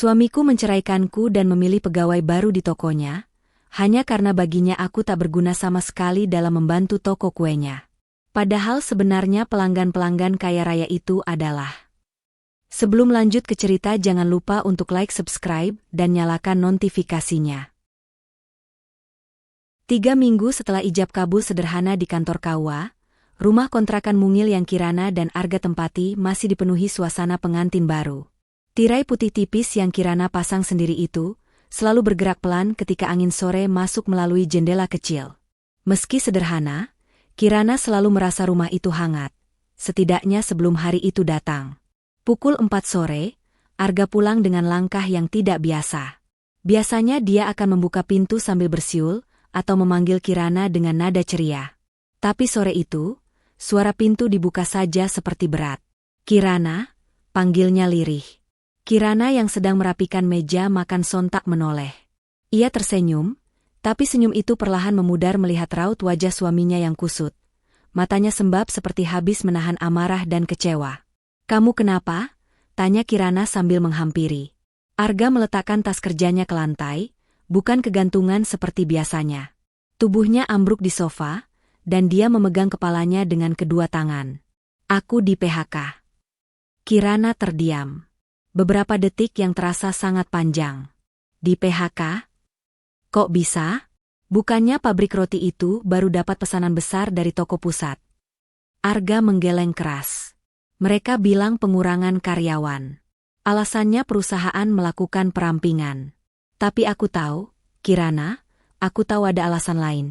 Suamiku menceraikanku dan memilih pegawai baru di tokonya, hanya karena baginya aku tak berguna sama sekali dalam membantu toko kuenya. Padahal sebenarnya pelanggan-pelanggan kaya raya itu adalah. Sebelum lanjut ke cerita, jangan lupa untuk like, subscribe, dan nyalakan notifikasinya. 3 minggu setelah ijab kabul sederhana di kantor KUA, rumah kontrakan mungil yang Kirana dan Arga tempati masih dipenuhi suasana pengantin baru. Tirai putih tipis yang Kirana pasang sendiri itu selalu bergerak pelan ketika angin sore masuk melalui jendela kecil. Meski sederhana, Kirana selalu merasa rumah itu hangat, setidaknya sebelum hari itu datang. Pukul 4 sore, Arga pulang dengan langkah yang tidak biasa. Biasanya dia akan membuka pintu sambil bersiul atau memanggil Kirana dengan nada ceria. Tapi sore itu, suara pintu dibuka saja seperti berat. "Kirana," panggilnya lirih. Kirana yang sedang merapikan meja makan sontak menoleh. Ia tersenyum, tapi senyum itu perlahan memudar melihat raut wajah suaminya yang kusut. Matanya sembab seperti habis menahan amarah dan kecewa. "Kamu kenapa?" tanya Kirana sambil menghampiri. Arga meletakkan tas kerjanya ke lantai, bukan kegantungan seperti biasanya. Tubuhnya ambruk di sofa, dan dia memegang kepalanya dengan kedua tangan. "Aku di PHK." Kirana terdiam. Beberapa detik yang terasa sangat panjang. "Di PHK? Kok bisa? Bukannya pabrik roti itu baru dapat pesanan besar dari toko pusat?" Arga menggeleng keras. "Mereka bilang pengurangan karyawan. Alasannya perusahaan melakukan perampingan. Tapi aku tahu, Kirana, aku tahu ada alasan lain."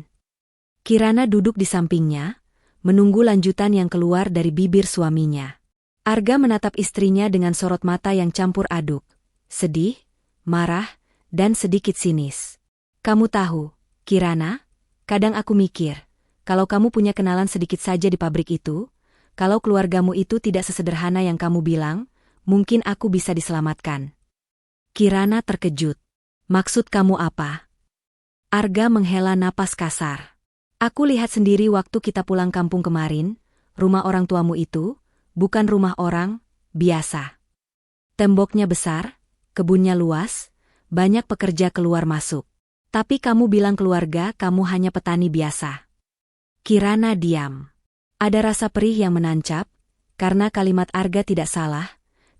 Kirana duduk di sampingnya, menunggu lanjutan yang keluar dari bibir suaminya. Arga menatap istrinya dengan sorot mata yang campur aduk, sedih, marah, dan sedikit sinis. "Kamu tahu, Kirana, kadang aku mikir, kalau kamu punya kenalan sedikit saja di pabrik itu, kalau keluargamu itu tidak sesederhana yang kamu bilang, mungkin aku bisa diselamatkan." Kirana terkejut. "Maksud kamu apa?" Arga menghela napas kasar. "Aku lihat sendiri waktu kita pulang kampung kemarin, rumah orang tuamu itu bukan rumah orang biasa. Temboknya besar, kebunnya luas, banyak pekerja keluar masuk. Tapi kamu bilang keluarga kamu hanya petani biasa." Kirana diam. Ada rasa perih yang menancap, karena kalimat Arga tidak salah,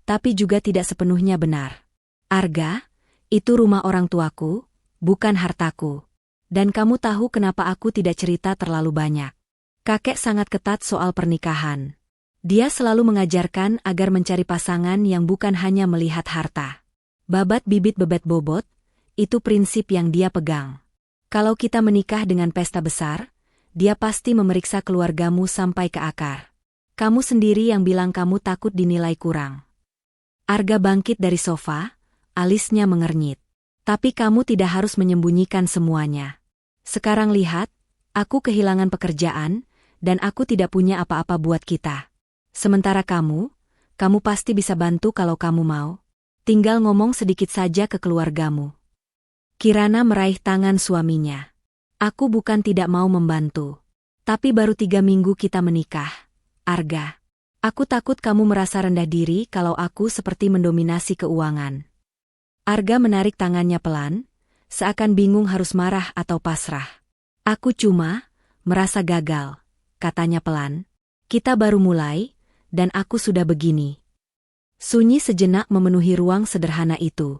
tapi juga tidak sepenuhnya benar. "Arga, itu rumah orang tuaku, bukan hartaku. Dan kamu tahu kenapa aku tidak cerita terlalu banyak. Kakek sangat ketat soal pernikahan. Dia selalu mengajarkan agar mencari pasangan yang bukan hanya melihat harta. Babat bibit bebet bobot, itu prinsip yang dia pegang. Kalau kita menikah dengan pesta besar, dia pasti memeriksa keluargamu sampai ke akar. Kamu sendiri yang bilang kamu takut dinilai kurang." Arga bangkit dari sofa, alisnya mengernyit. "Tapi kamu tidak harus menyembunyikan semuanya. Sekarang lihat, aku kehilangan pekerjaan, dan aku tidak punya apa-apa buat kita. Sementara kamu pasti bisa bantu kalau kamu mau. Tinggal ngomong sedikit saja ke keluargamu." Kirana meraih tangan suaminya. "Aku bukan tidak mau membantu. Tapi baru 3 minggu kita menikah, Arga. Aku takut kamu merasa rendah diri kalau aku seperti mendominasi keuangan." Arga menarik tangannya pelan, seakan bingung harus marah atau pasrah. "Aku cuma merasa gagal," katanya pelan. "Kita baru mulai, dan aku sudah begini." Sunyi sejenak memenuhi ruang sederhana itu.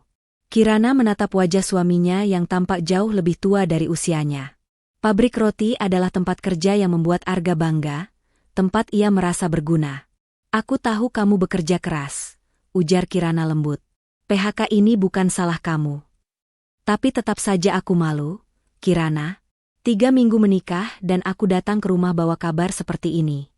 Kirana menatap wajah suaminya yang tampak jauh lebih tua dari usianya. Pabrik roti adalah tempat kerja yang membuat Arga bangga, tempat ia merasa berguna. "Aku tahu kamu bekerja keras," ujar Kirana lembut. "PHK ini bukan salah kamu. Tapi tetap saja aku malu, Kirana. 3 minggu menikah dan aku datang ke rumah bawa kabar seperti ini."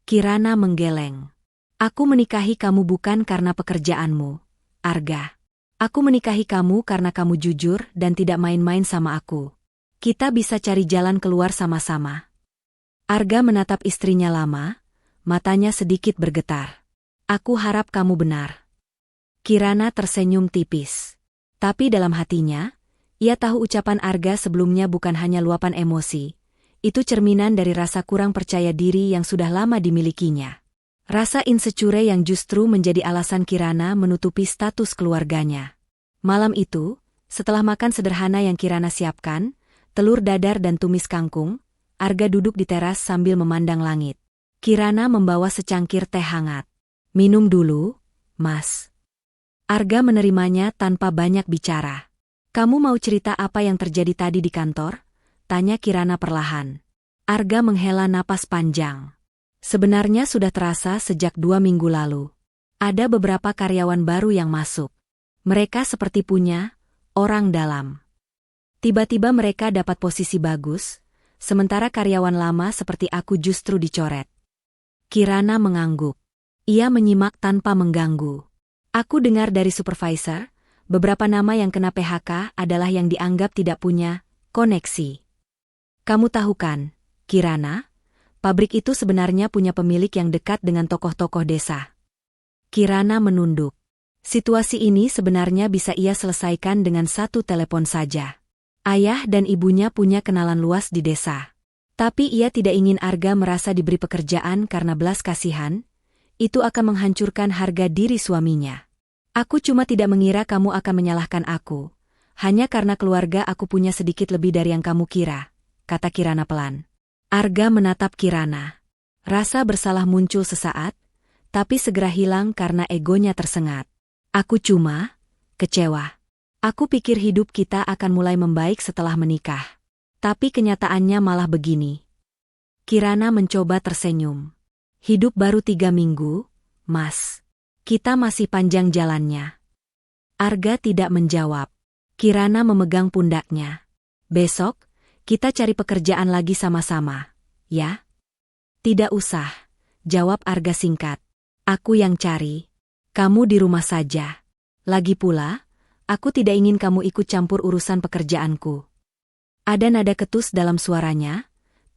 Kirana menggeleng. "Aku menikahi kamu bukan karena pekerjaanmu, Arga. Aku menikahi kamu karena kamu jujur dan tidak main-main sama aku. Kita bisa cari jalan keluar sama-sama." Arga menatap istrinya lama, matanya sedikit bergetar. "Aku harap kamu benar." Kirana tersenyum tipis. Tapi dalam hatinya, ia tahu ucapan Arga sebelumnya bukan hanya luapan emosi. Itu cerminan dari rasa kurang percaya diri yang sudah lama dimilikinya. Rasa insecure yang justru menjadi alasan Kirana menutupi status keluarganya. Malam itu, setelah makan sederhana yang Kirana siapkan, telur dadar dan tumis kangkung, Arga duduk di teras sambil memandang langit. Kirana membawa secangkir teh hangat. "Minum dulu, Mas." Arga menerimanya tanpa banyak bicara. "Kamu mau cerita apa yang terjadi tadi di kantor?" tanya Kirana perlahan. Arga menghela napas panjang. Sebenarnya sudah terasa sejak 2 minggu lalu. Ada beberapa karyawan baru yang masuk. Mereka seperti punya orang dalam. Tiba-tiba mereka dapat posisi bagus, sementara karyawan lama seperti aku justru dicoret. Kirana mengangguk. Ia menyimak tanpa mengganggu. Aku dengar dari supervisor, beberapa nama yang kena PHK adalah yang dianggap tidak punya koneksi. Kamu tahu kan, Kirana? Pabrik itu sebenarnya punya pemilik yang dekat dengan tokoh-tokoh desa. Kirana menunduk. Situasi ini sebenarnya bisa ia selesaikan dengan satu telepon saja. Ayah dan ibunya punya kenalan luas di desa. Tapi ia tidak ingin Arga merasa diberi pekerjaan karena belas kasihan. Itu akan menghancurkan harga diri suaminya. Aku cuma tidak mengira kamu akan menyalahkan aku. Hanya karena keluarga aku punya sedikit lebih dari yang kamu kira, kata Kirana pelan. Arga menatap Kirana. Rasa bersalah muncul sesaat, tapi segera hilang karena egonya tersengat. Aku cuma kecewa. Aku pikir hidup kita akan mulai membaik setelah menikah. Tapi kenyataannya malah begini. Kirana mencoba tersenyum. Hidup baru 3 minggu, Mas. Kita masih panjang jalannya. Arga tidak menjawab. Kirana memegang pundaknya. Besok, kita cari pekerjaan lagi sama-sama, ya? Tidak usah, jawab Arga singkat. Aku yang cari. Kamu di rumah saja. Lagi pula, aku tidak ingin kamu ikut campur urusan pekerjaanku. Ada nada ketus dalam suaranya,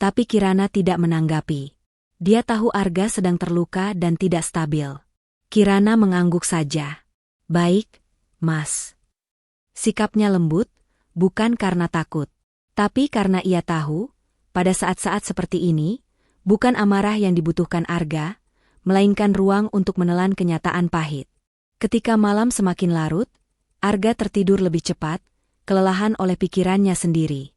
tapi Kirana tidak menanggapi. Dia tahu Arga sedang terluka dan tidak stabil. Kirana mengangguk saja. Baik, Mas. Sikapnya lembut, bukan karena takut. Tapi karena ia tahu, pada saat-saat seperti ini, bukan amarah yang dibutuhkan Arga, melainkan ruang untuk menelan kenyataan pahit. Ketika malam semakin larut, Arga tertidur lebih cepat, kelelahan oleh pikirannya sendiri.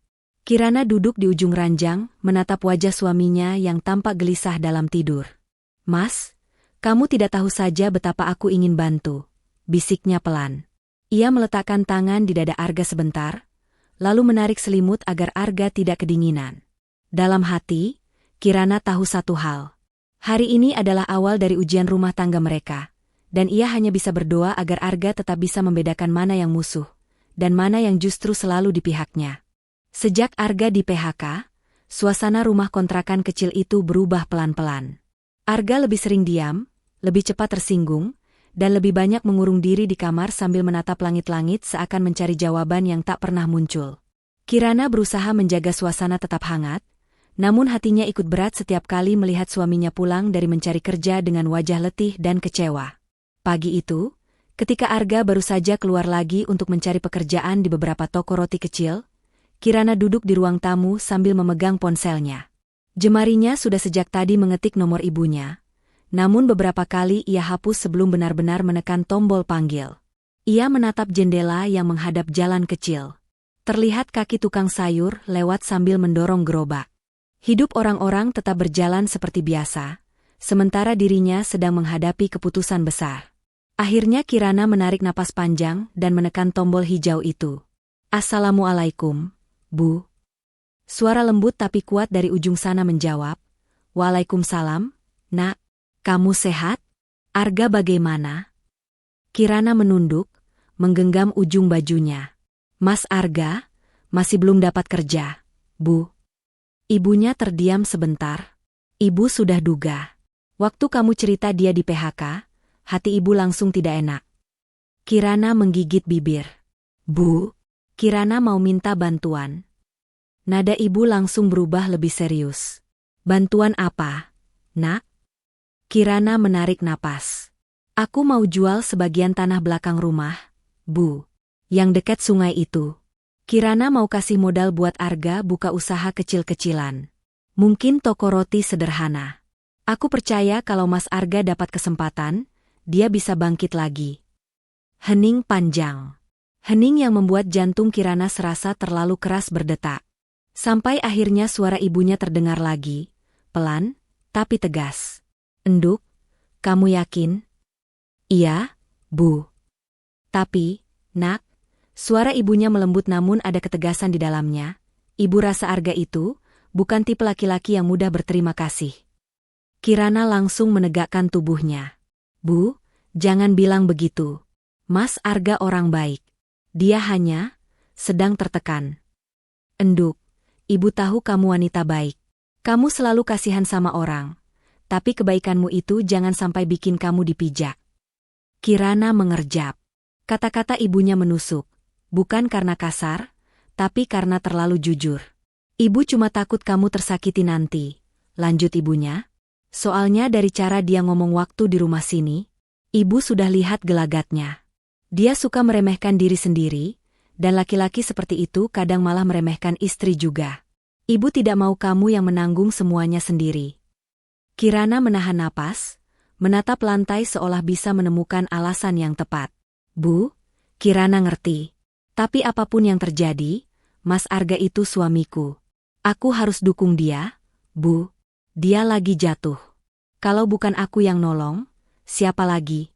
Kirana duduk di ujung ranjang, menatap wajah suaminya yang tampak gelisah dalam tidur. Mas, kamu tidak tahu saja betapa aku ingin bantu, bisiknya pelan. Ia meletakkan tangan di dada Arga sebentar, lalu menarik selimut agar Arga tidak kedinginan. Dalam hati, Kirana tahu satu hal. Hari ini adalah awal dari ujian rumah tangga mereka, dan ia hanya bisa berdoa agar Arga tetap bisa membedakan mana yang musuh, dan mana yang justru selalu di pihaknya. Sejak Arga di PHK, suasana rumah kontrakan kecil itu berubah pelan-pelan. Arga lebih sering diam, lebih cepat tersinggung, dan lebih banyak mengurung diri di kamar sambil menatap langit-langit seakan mencari jawaban yang tak pernah muncul. Kirana berusaha menjaga suasana tetap hangat, namun hatinya ikut berat setiap kali melihat suaminya pulang dari mencari kerja dengan wajah letih dan kecewa. Pagi itu, ketika Arga baru saja keluar lagi untuk mencari pekerjaan di beberapa toko roti kecil, Kirana duduk di ruang tamu sambil memegang ponselnya. Jemarinya sudah sejak tadi mengetik nomor ibunya. Namun beberapa kali ia hapus sebelum benar-benar menekan tombol panggil. Ia menatap jendela yang menghadap jalan kecil. Terlihat kaki tukang sayur lewat sambil mendorong gerobak. Hidup orang-orang tetap berjalan seperti biasa, sementara dirinya sedang menghadapi keputusan besar. Akhirnya Kirana menarik napas panjang dan menekan tombol hijau itu. Assalamualaikum, Bu. Suara lembut tapi kuat dari ujung sana menjawab. Waalaikumsalam, Nak. Kamu sehat? Arga bagaimana? Kirana menunduk, menggenggam ujung bajunya. Mas Arga, masih belum dapat kerja, Bu. Ibunya terdiam sebentar. Ibu sudah duga. Waktu kamu cerita dia di PHK, hati ibu langsung tidak enak. Kirana menggigit bibir. Bu, Kirana mau minta bantuan. Nada ibu langsung berubah lebih serius. Bantuan apa, Nak? Kirana menarik napas. Aku mau jual sebagian tanah belakang rumah, Bu. Yang dekat sungai itu. Kirana mau kasih modal buat Arga buka usaha kecil-kecilan. Mungkin toko roti sederhana. Aku percaya kalau Mas Arga dapat kesempatan, dia bisa bangkit lagi. Hening panjang. Hening yang membuat jantung Kirana serasa terlalu keras berdetak. Sampai akhirnya suara ibunya terdengar lagi, pelan, tapi tegas. "Enduk, kamu yakin?" "Iya, Bu." "Tapi, Nak," suara ibunya melembut namun ada ketegasan di dalamnya. "Ibu rasa Arga itu bukan tipe laki-laki yang mudah berterima kasih." Kirana langsung menegakkan tubuhnya. "Bu, jangan bilang begitu. Mas Arga orang baik. Dia hanya sedang tertekan." "Enduk, Ibu tahu kamu wanita baik. Kamu selalu kasihan sama orang. Tapi kebaikanmu itu jangan sampai bikin kamu dipijak." Kirana mengerjap. Kata-kata ibunya menusuk. Bukan karena kasar, tapi karena terlalu jujur. "Ibu cuma takut kamu tersakiti nanti," lanjut ibunya. "Soalnya dari cara dia ngomong waktu di rumah sini, Ibu sudah lihat gelagatnya. Dia suka meremehkan diri sendiri, dan laki-laki seperti itu kadang malah meremehkan istri juga. Ibu tidak mau kamu yang menanggung semuanya sendiri." Kirana menahan napas, menatap lantai seolah bisa menemukan alasan yang tepat. "Bu, Kirana ngerti. Tapi apapun yang terjadi, Mas Arga itu suamiku. Aku harus dukung dia, Bu. Dia lagi jatuh. Kalau bukan aku yang nolong, siapa lagi?"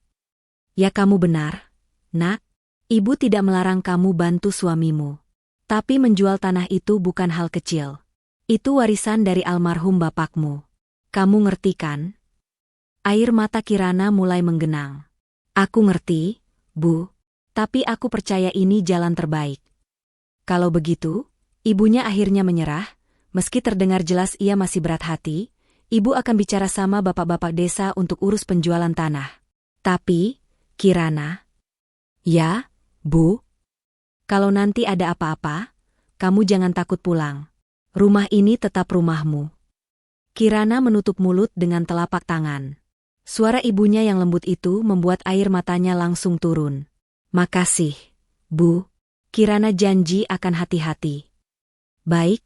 "Ya kamu benar, Nak. Ibu tidak melarang kamu bantu suamimu. Tapi menjual tanah itu bukan hal kecil. Itu warisan dari almarhum bapakmu. Kamu ngerti kan?" Air mata Kirana mulai menggenang. "Aku ngerti, Bu. Tapi aku percaya ini jalan terbaik." Kalau begitu, ibunya akhirnya menyerah. Meski terdengar jelas ia masih berat hati, ibu akan bicara sama bapak-bapak desa untuk urus penjualan tanah. "Tapi, Kirana..." "Ya, Bu. Kalau nanti ada apa-apa, kamu jangan takut pulang. Rumah ini tetap rumahmu." Kirana menutup mulut dengan telapak tangan. Suara ibunya yang lembut itu membuat air matanya langsung turun. "Makasih, Bu. Kirana janji akan hati-hati." "Baik,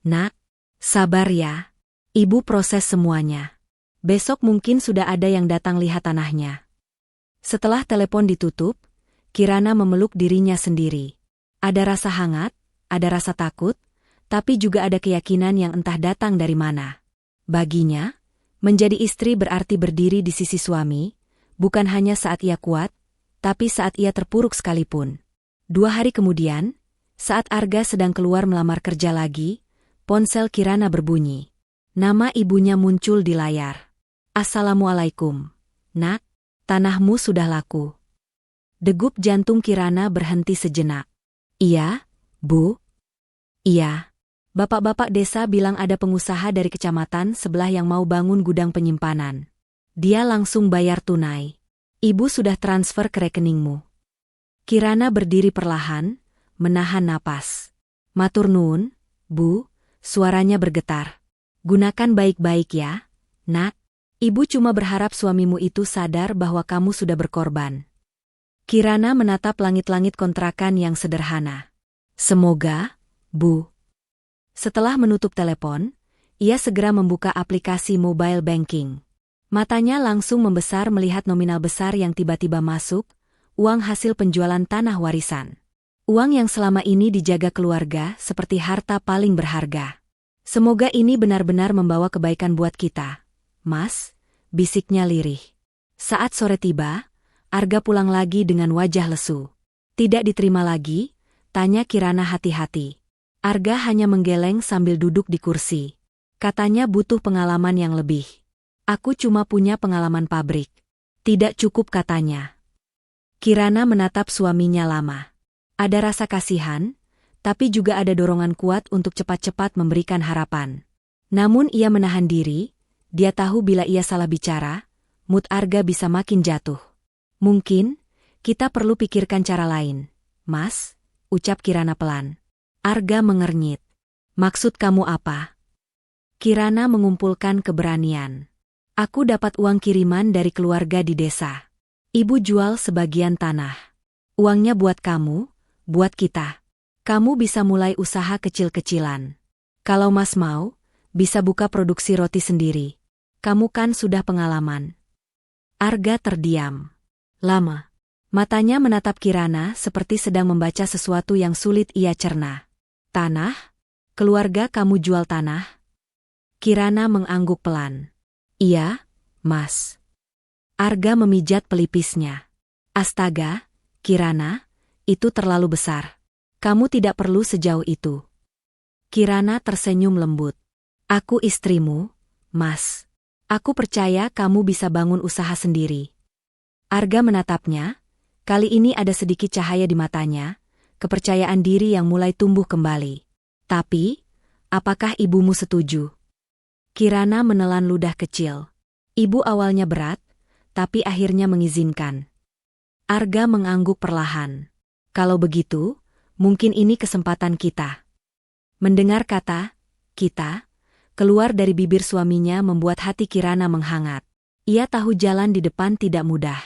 Nak. Sabar ya. Ibu proses semuanya. Besok mungkin sudah ada yang datang lihat tanahnya." Setelah telepon ditutup, Kirana memeluk dirinya sendiri. Ada rasa hangat, ada rasa takut, tapi juga ada keyakinan yang entah datang dari mana. Baginya, menjadi istri berarti berdiri di sisi suami, bukan hanya saat ia kuat, tapi saat ia terpuruk sekalipun. 2 hari kemudian, saat Arga sedang keluar melamar kerja lagi, ponsel Kirana berbunyi. Nama ibunya muncul di layar. "Assalamualaikum, Nak. Tanahmu sudah laku." Degup jantung Kirana berhenti sejenak. "Iya, Bu." "Iya. Bapak-bapak desa bilang ada pengusaha dari kecamatan sebelah yang mau bangun gudang penyimpanan. Dia langsung bayar tunai. Ibu sudah transfer ke rekeningmu." Kirana berdiri perlahan, menahan napas. "Matur nuwun, Bu." Suaranya bergetar. "Gunakan baik-baik ya, Nak. Ibu cuma berharap suamimu itu sadar bahwa kamu sudah berkorban." Kirana menatap langit-langit kontrakan yang sederhana. "Semoga, Bu." Setelah menutup telepon, ia segera membuka aplikasi mobile banking. Matanya langsung membesar melihat nominal besar yang tiba-tiba masuk, uang hasil penjualan tanah warisan. Uang yang selama ini dijaga keluarga seperti harta paling berharga. "Semoga ini benar-benar membawa kebaikan buat kita, Mas," bisiknya lirih. Saat sore tiba, Arga pulang lagi dengan wajah lesu. "Tidak diterima lagi?" tanya Kirana hati-hati. Arga hanya menggeleng sambil duduk di kursi. Katanya butuh pengalaman yang lebih. "Aku cuma punya pengalaman pabrik." "Tidak cukup," katanya. Kirana menatap suaminya lama. Ada rasa kasihan, tapi juga ada dorongan kuat untuk cepat-cepat memberikan harapan. Namun ia menahan diri, dia tahu bila ia salah bicara, mood Arga bisa makin jatuh. "Mungkin, kita perlu pikirkan cara lain, Mas," ucap Kirana pelan. Arga mengernyit. "Maksud kamu apa?" Kirana mengumpulkan keberanian. "Aku dapat uang kiriman dari keluarga di desa. Ibu jual sebagian tanah. Uangnya buat kamu, buat kita. Kamu bisa mulai usaha kecil-kecilan. Kalau Mas mau, bisa buka produksi roti sendiri. Kamu kan sudah pengalaman." Arga terdiam. Lama. Matanya menatap Kirana seperti sedang membaca sesuatu yang sulit ia cerna. Tanah? Keluarga kamu jual tanah? Kirana mengangguk pelan. Iya, Mas. Arga memijat pelipisnya. Astaga, Kirana, itu terlalu besar. Kamu tidak perlu sejauh itu. Kirana tersenyum lembut. Aku istrimu, Mas. Aku percaya kamu bisa bangun usaha sendiri. Arga menatapnya, kali ini ada sedikit cahaya di matanya, kepercayaan diri yang mulai tumbuh kembali. Tapi, apakah ibumu setuju? Kirana menelan ludah kecil. Ibu awalnya berat, tapi akhirnya mengizinkan. Arga mengangguk perlahan. Kalau begitu, mungkin ini kesempatan kita. Mendengar kata, kita, keluar dari bibir suaminya membuat hati Kirana menghangat. Ia tahu jalan di depan tidak mudah.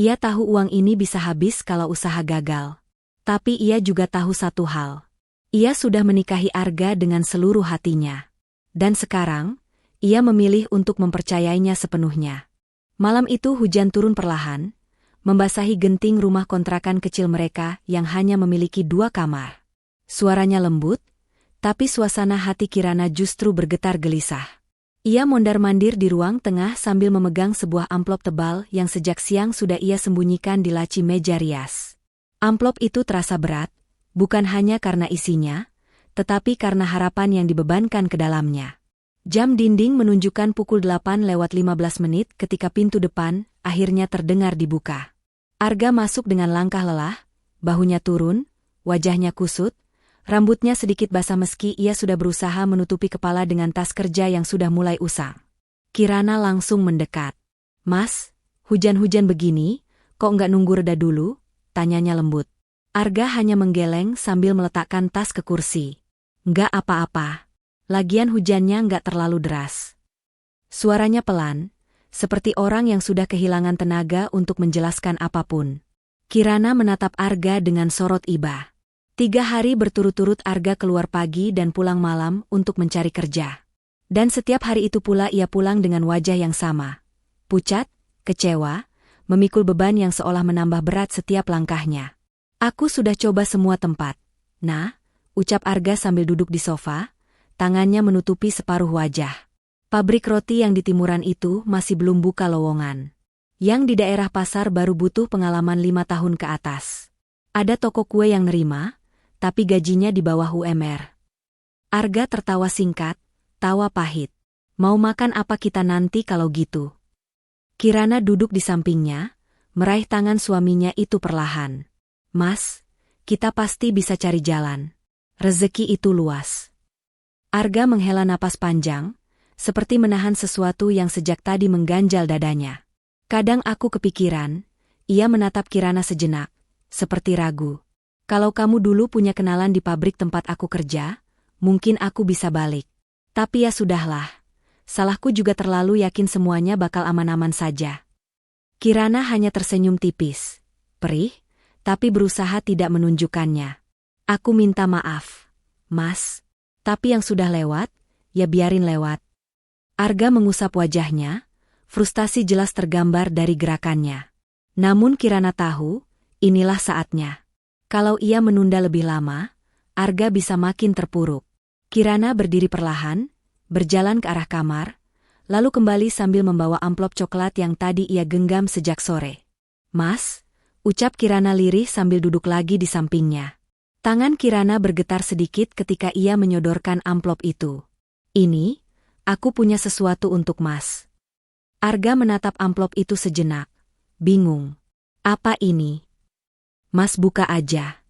Ia tahu uang ini bisa habis kalau usaha gagal. Tapi ia juga tahu satu hal. Ia sudah menikahi Arga dengan seluruh hatinya. Dan sekarang, ia memilih untuk mempercayainya sepenuhnya. Malam itu hujan turun perlahan, membasahi genting rumah kontrakan kecil mereka yang hanya memiliki 2 kamar. Suaranya lembut, tapi suasana hati Kirana justru bergetar gelisah. Ia mondar-mandir di ruang tengah sambil memegang sebuah amplop tebal yang sejak siang sudah ia sembunyikan di laci meja rias. Amplop itu terasa berat, bukan hanya karena isinya, tetapi karena harapan yang dibebankan ke dalamnya. Jam dinding menunjukkan pukul 8:15 ketika pintu depan akhirnya terdengar dibuka. Arga masuk dengan langkah lelah, bahunya turun, wajahnya kusut, rambutnya sedikit basah meski ia sudah berusaha menutupi kepala dengan tas kerja yang sudah mulai usang. Kirana langsung mendekat. Mas, hujan-hujan begini, kok nggak nunggu reda dulu? Tanyanya lembut. Arga hanya menggeleng sambil meletakkan tas ke kursi. Nggak apa-apa. Lagian hujannya nggak terlalu deras. Suaranya pelan, seperti orang yang sudah kehilangan tenaga untuk menjelaskan apapun. Kirana menatap Arga dengan sorot iba. 3 hari berturut-turut Arga keluar pagi dan pulang malam untuk mencari kerja. Dan setiap hari itu pula ia pulang dengan wajah yang sama. Pucat, kecewa, memikul beban yang seolah menambah berat setiap langkahnya. Aku sudah coba semua tempat. Nah, ucap Arga sambil duduk di sofa, tangannya menutupi separuh wajah. Pabrik roti yang di timuran itu masih belum buka lowongan. Yang di daerah pasar baru butuh pengalaman 5 tahun ke atas. Ada toko kue yang nerima, tapi gajinya di bawah UMR. Arga tertawa singkat, tawa pahit. Mau makan apa kita nanti kalau gitu? Kirana duduk di sampingnya, meraih tangan suaminya itu perlahan. Mas, kita pasti bisa cari jalan. Rezeki itu luas. Arga menghela napas panjang, seperti menahan sesuatu yang sejak tadi mengganjal dadanya. Kadang aku kepikiran, ia menatap Kirana sejenak, seperti ragu. Kalau kamu dulu punya kenalan di pabrik tempat aku kerja, mungkin aku bisa balik. Tapi ya sudahlah, salahku juga terlalu yakin semuanya bakal aman-aman saja. Kirana hanya tersenyum tipis, perih, tapi berusaha tidak menunjukkannya. Aku minta maaf, Mas. Tapi yang sudah lewat, ya biarin lewat. Arga mengusap wajahnya, frustasi jelas tergambar dari gerakannya. Namun Kirana tahu, inilah saatnya. Kalau ia menunda lebih lama, Arga bisa makin terpuruk. Kirana berdiri perlahan, berjalan ke arah kamar, lalu kembali sambil membawa amplop coklat yang tadi ia genggam sejak sore. Mas, ucap Kirana lirih sambil duduk lagi di sampingnya. Tangan Kirana bergetar sedikit ketika ia menyodorkan amplop itu. Ini, aku punya sesuatu untuk Mas. Arga menatap amplop itu sejenak. Bingung. Apa ini? Mas buka aja.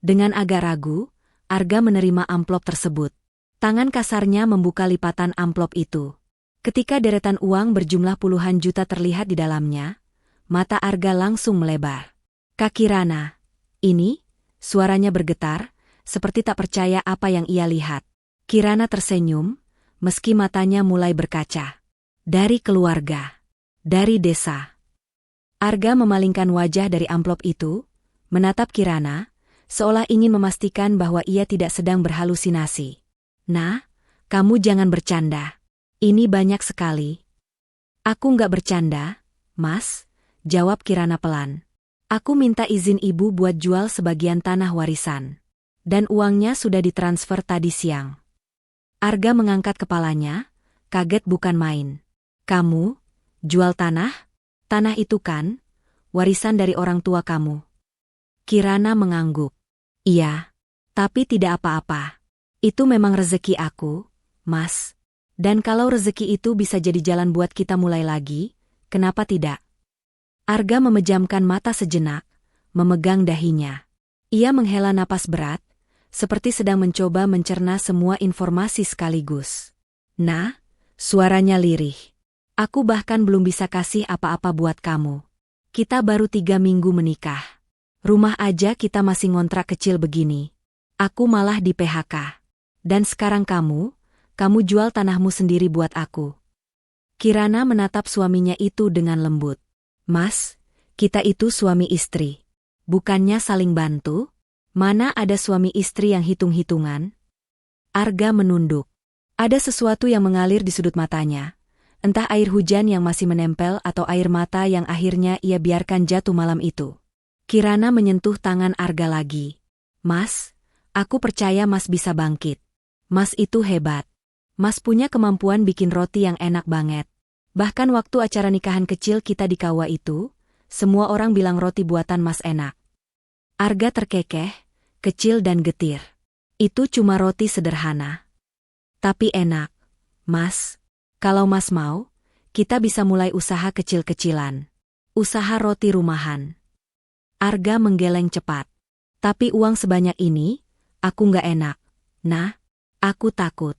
Dengan agak ragu, Arga menerima amplop tersebut. Tangan kasarnya membuka lipatan amplop itu. Ketika deretan uang berjumlah puluhan juta terlihat di dalamnya, mata Arga langsung melebar. Kak Kirana, ini? Suaranya bergetar, seperti tak percaya apa yang ia lihat. Kirana tersenyum, meski matanya mulai berkaca. Dari keluarga. Dari desa. Arga memalingkan wajah dari amplop itu, menatap Kirana, seolah ingin memastikan bahwa ia tidak sedang berhalusinasi. Nah, kamu jangan bercanda. Ini banyak sekali. Aku nggak bercanda, Mas, jawab Kirana pelan. Aku minta izin ibu buat jual sebagian tanah warisan. Dan uangnya sudah ditransfer tadi siang. Arga mengangkat kepalanya, kaget bukan main. Kamu, jual tanah? Tanah itu kan, warisan dari orang tua kamu. Kirana mengangguk. Iya, tapi tidak apa-apa. Itu memang rezeki aku, Mas. Dan kalau rezeki itu bisa jadi jalan buat kita mulai lagi, kenapa tidak? Arga memejamkan mata sejenak, memegang dahinya. Ia menghela napas berat, seperti sedang mencoba mencerna semua informasi sekaligus. Nah, suaranya lirih. Aku bahkan belum bisa kasih apa-apa buat kamu. Kita baru 3 minggu menikah. Rumah aja kita masih ngontrak kecil begini. Aku malah di PHK. Dan sekarang kamu jual tanahmu sendiri buat aku. Kirana menatap suaminya itu dengan lembut. Mas, kita itu suami istri. Bukannya saling bantu? Mana ada suami istri yang hitung-hitungan? Arga menunduk. Ada sesuatu yang mengalir di sudut matanya. Entah air hujan yang masih menempel atau air mata yang akhirnya ia biarkan jatuh malam itu. Kirana menyentuh tangan Arga lagi. Mas, aku percaya Mas bisa bangkit. Mas itu hebat. Mas punya kemampuan bikin roti yang enak banget. Bahkan waktu acara nikahan kecil kita di Kawa itu, semua orang bilang roti buatan Mas enak. Arga terkekeh, kecil dan getir. Itu cuma roti sederhana. Tapi enak. Mas, kalau Mas mau, kita bisa mulai usaha kecil-kecilan. Usaha roti rumahan. Arga menggeleng cepat. Tapi uang sebanyak ini, aku nggak enak. Nah, aku takut.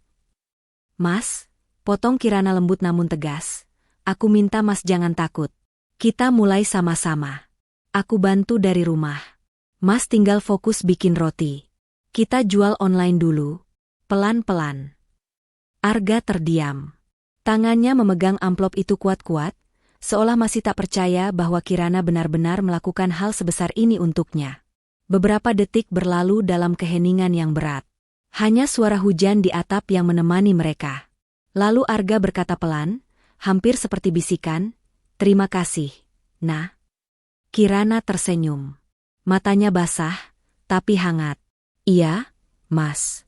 Mas, potong Kirana lembut namun tegas. Aku minta Mas jangan takut. Kita mulai sama-sama. Aku bantu dari rumah. Mas tinggal fokus bikin roti. Kita jual online dulu. Pelan-pelan. Arga terdiam. Tangannya memegang amplop itu kuat-kuat, seolah masih tak percaya bahwa Kirana benar-benar melakukan hal sebesar ini untuknya. Beberapa detik berlalu dalam keheningan yang berat. Hanya suara hujan di atap yang menemani mereka. Lalu Arga berkata pelan, hampir seperti bisikan, terima kasih, Nah. Kirana tersenyum. Matanya basah, tapi hangat. Iya, Mas.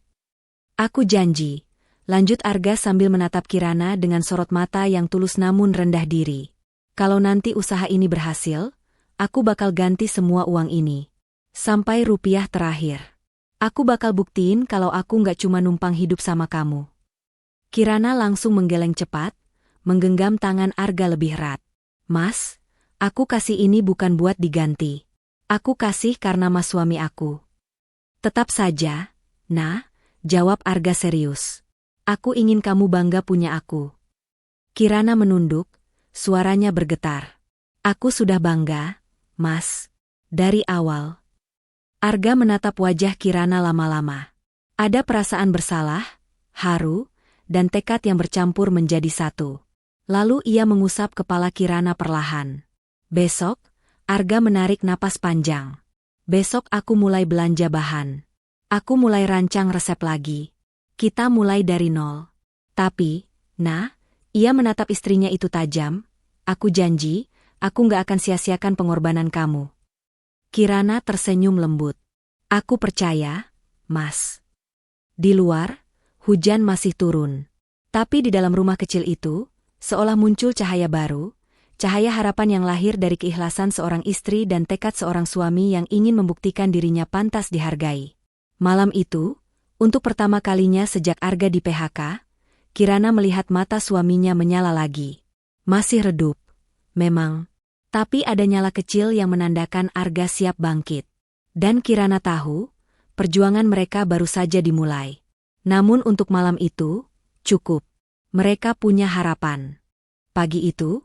Aku janji, lanjut Arga sambil menatap Kirana dengan sorot mata yang tulus namun rendah diri. Kalau nanti usaha ini berhasil, aku bakal ganti semua uang ini. Sampai rupiah terakhir. Aku bakal buktiin kalau aku nggak cuma numpang hidup sama kamu. Kirana langsung menggeleng cepat, menggenggam tangan Arga lebih erat. Mas, aku kasih ini bukan buat diganti. Aku kasih karena Mas suami aku. Tetap saja, Nah, jawab Arga serius. Aku ingin kamu bangga punya aku. Kirana menunduk, suaranya bergetar. Aku sudah bangga, Mas. Dari awal. Arga menatap wajah Kirana lama-lama. Ada perasaan bersalah, haru, dan tekad yang bercampur menjadi satu. Lalu ia mengusap kepala Kirana perlahan. Besok, Arga menarik napas panjang. Besok aku mulai belanja bahan. Aku mulai rancang resep lagi. Kita mulai dari nol. Tapi, Nah, ia menatap istrinya itu tajam. Aku janji, aku nggak akan sia-siakan pengorbanan kamu. Kirana tersenyum lembut. Aku percaya, Mas. Di luar, hujan masih turun. Tapi di dalam rumah kecil itu, seolah muncul cahaya baru, cahaya harapan yang lahir dari keikhlasan seorang istri dan tekad seorang suami yang ingin membuktikan dirinya pantas dihargai. Malam itu, untuk pertama kalinya sejak Arga di PHK, Kirana melihat mata suaminya menyala lagi. Masih redup, memang. Tapi ada nyala kecil yang menandakan Arga siap bangkit. Dan Kirana tahu, perjuangan mereka baru saja dimulai. Namun untuk malam itu, cukup. Mereka punya harapan. Pagi itu,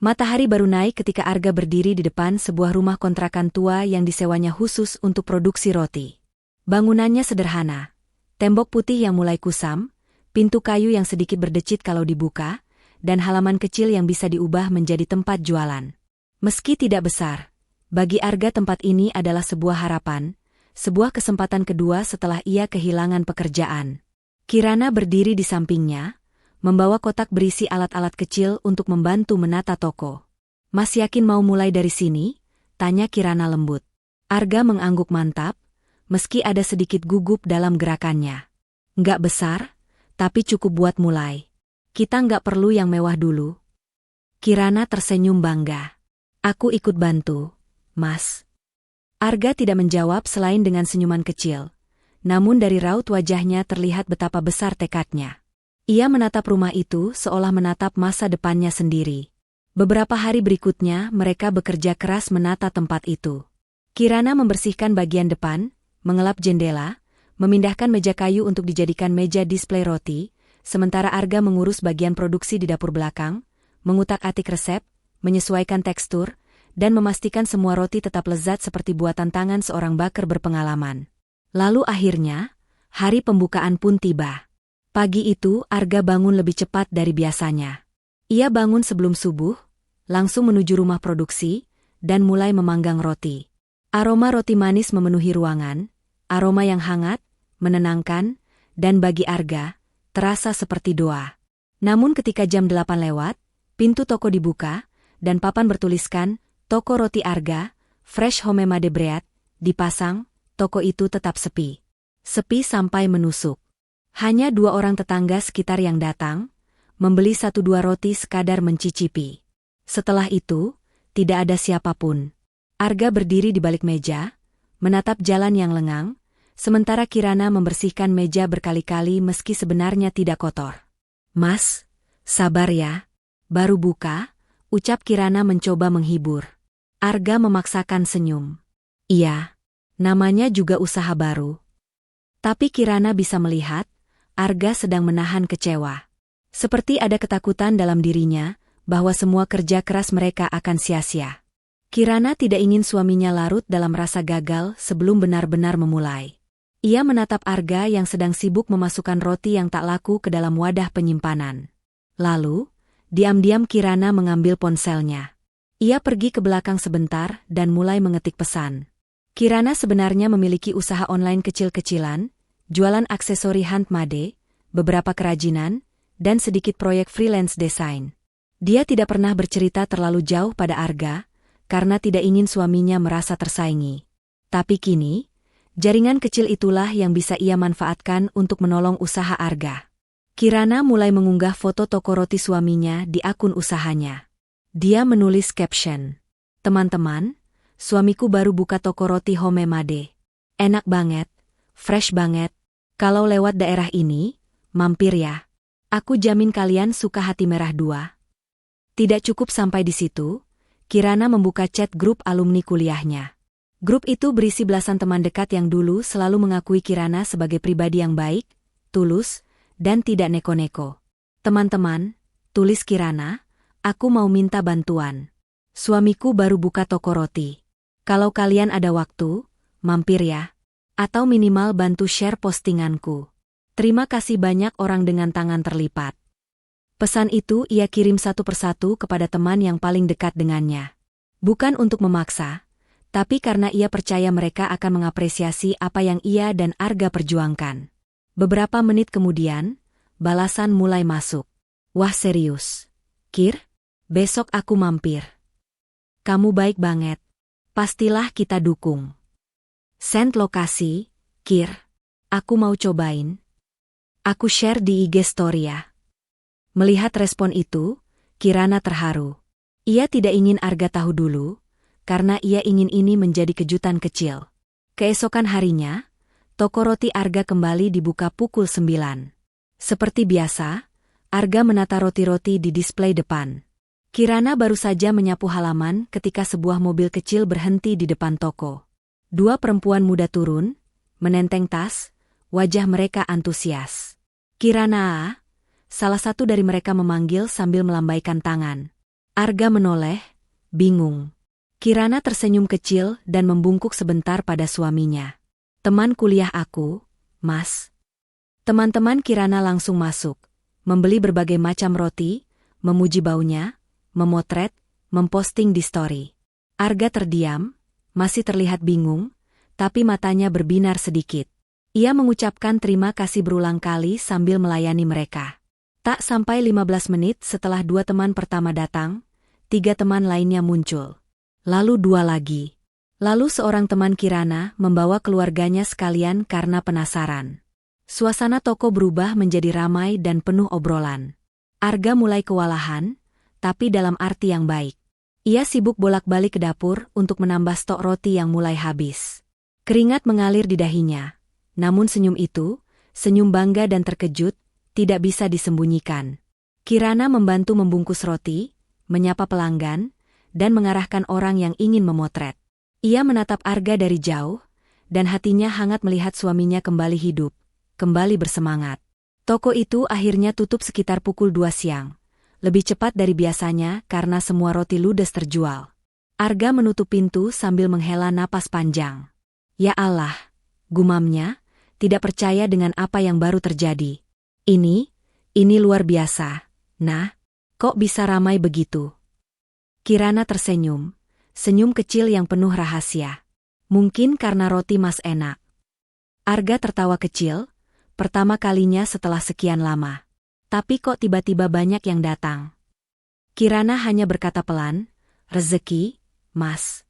matahari baru naik ketika Arga berdiri di depan sebuah rumah kontrakan tua yang disewanya khusus untuk produksi roti. Bangunannya sederhana. Tembok putih yang mulai kusam, pintu kayu yang sedikit berdecit kalau dibuka, dan halaman kecil yang bisa diubah menjadi tempat jualan. Meski tidak besar, bagi Arga tempat ini adalah sebuah harapan, sebuah kesempatan kedua setelah ia kehilangan pekerjaan. Kirana berdiri di sampingnya, membawa kotak berisi alat-alat kecil untuk membantu menata toko. Mas yakin mau mulai dari sini? Tanya Kirana lembut. Arga mengangguk mantap, meski ada sedikit gugup dalam gerakannya. Nggak besar, tapi cukup buat mulai. Kita nggak perlu yang mewah dulu. Kirana tersenyum bangga. Aku ikut bantu, Mas. Arga tidak menjawab selain dengan senyuman kecil. Namun dari raut wajahnya terlihat betapa besar tekadnya. Ia menatap rumah itu seolah menatap masa depannya sendiri. Beberapa hari berikutnya mereka bekerja keras menata tempat itu. Kirana membersihkan bagian depan, mengelap jendela, memindahkan meja kayu untuk dijadikan meja display roti, sementara Arga mengurus bagian produksi di dapur belakang, mengutak-atik resep, menyesuaikan tekstur, dan memastikan semua roti tetap lezat seperti buatan tangan seorang baker berpengalaman. Lalu akhirnya, hari pembukaan pun tiba. Pagi itu Arga bangun lebih cepat dari biasanya. Ia bangun sebelum subuh, langsung menuju rumah produksi, dan mulai memanggang roti. Aroma roti manis memenuhi ruangan, aroma yang hangat, menenangkan, dan bagi Arga, terasa seperti doa. Namun ketika jam 8 lewat, pintu toko dibuka, dan papan bertuliskan, "Toko Roti Arga, Fresh Homemade Bread," dipasang. Toko itu tetap sepi. Sepi sampai menusuk. Hanya 2 orang tetangga sekitar yang datang, membeli 1-2 roti sekadar mencicipi. Setelah itu, tidak ada siapapun. Arga berdiri di balik meja, menatap jalan yang lengang, sementara Kirana membersihkan meja berkali-kali meski sebenarnya tidak kotor. "Mas, sabar ya. Baru buka," ucap Kirana mencoba menghibur. Arga memaksakan senyum. "Iya. Namanya juga usaha baru." Tapi Kirana bisa melihat, Arga sedang menahan kecewa. Seperti ada ketakutan dalam dirinya, bahwa semua kerja keras mereka akan sia-sia. Kirana tidak ingin suaminya larut dalam rasa gagal sebelum benar-benar memulai. Ia menatap Arga yang sedang sibuk memasukkan roti yang tak laku ke dalam wadah penyimpanan. Lalu, diam-diam Kirana mengambil ponselnya. Ia pergi ke belakang sebentar dan mulai mengetik pesan. Kirana sebenarnya memiliki usaha online kecil-kecilan, jualan aksesori handmade, beberapa kerajinan, dan sedikit proyek freelance desain. Dia tidak pernah bercerita terlalu jauh pada Arga, karena tidak ingin suaminya merasa tersaingi. Tapi kini, jaringan kecil itulah yang bisa ia manfaatkan untuk menolong usaha Arga. Kirana mulai mengunggah foto toko roti suaminya di akun usahanya. Dia menulis caption, "Teman-teman, suamiku baru buka toko roti homemade. Enak banget, fresh banget. Kalau lewat daerah ini, mampir ya. Aku jamin kalian suka hati merah 2. Tidak cukup sampai di situ, Kirana membuka chat grup alumni kuliahnya. Grup itu berisi belasan teman dekat yang dulu selalu mengakui Kirana sebagai pribadi yang baik, tulus, dan tidak neko-neko. "Teman-teman," tulis Kirana, "aku mau minta bantuan. Suamiku baru buka toko roti. Kalau kalian ada waktu, mampir ya. Atau minimal bantu share postinganku. Terima kasih." Banyak orang dengan tangan terlipat. Pesan itu ia kirim satu persatu kepada teman yang paling dekat dengannya. Bukan untuk memaksa, tapi karena ia percaya mereka akan mengapresiasi apa yang ia dan Arga perjuangkan. Beberapa menit kemudian, balasan mulai masuk. "Wah serius, Kir? Besok aku mampir. Kamu baik banget. Pastilah kita dukung. Send lokasi, Kir. Aku mau cobain. Aku share di IG story ya." Melihat respon itu, Kirana terharu. Ia tidak ingin Arga tahu dulu, karena ia ingin ini menjadi kejutan kecil. Keesokan harinya, toko roti Arga kembali dibuka pukul 9. Seperti biasa, Arga menata roti-roti di display depan. Kirana baru saja menyapu halaman ketika sebuah mobil kecil berhenti di depan toko. 2 perempuan muda turun, menenteng tas, wajah mereka antusias. "Kirana," salah satu dari mereka memanggil sambil melambaikan tangan. Arga menoleh, bingung. Kirana tersenyum kecil dan membungkuk sebentar pada suaminya. "Teman kuliah aku, Mas." Teman-teman Kirana langsung masuk, membeli berbagai macam roti, memuji baunya, memotret, memposting di story. Arga terdiam, masih terlihat bingung, tapi matanya berbinar sedikit. Ia mengucapkan terima kasih berulang kali sambil melayani mereka. Tak sampai 15 menit setelah 2 teman pertama datang, 3 teman lainnya muncul. lalu 2 lagi. Lalu seorang teman Kirana membawa keluarganya sekalian karena penasaran. Suasana toko berubah menjadi ramai dan penuh obrolan. Arga mulai kewalahan, tapi dalam arti yang baik. Ia sibuk bolak-balik ke dapur untuk menambah stok roti yang mulai habis. Keringat mengalir di dahinya, namun senyum itu, senyum bangga dan terkejut, tidak bisa disembunyikan. Kirana membantu membungkus roti, menyapa pelanggan, dan mengarahkan orang yang ingin memotret. Ia menatap Arga dari jauh, dan hatinya hangat melihat suaminya kembali hidup, kembali bersemangat. Toko itu akhirnya tutup sekitar pukul 2 siang. Lebih cepat dari biasanya karena semua roti ludes terjual. Arga menutup pintu sambil menghela napas panjang. Ya Allah, gumamnya, tidak percaya dengan apa yang baru terjadi. Ini luar biasa. Nah, kok bisa ramai begitu? Kirana tersenyum, senyum kecil yang penuh rahasia. Mungkin karena roti Mas enak. Arga tertawa kecil, pertama kalinya setelah sekian lama. Tapi kok tiba-tiba banyak yang datang? Kirana hanya berkata pelan, rezeki, Mas.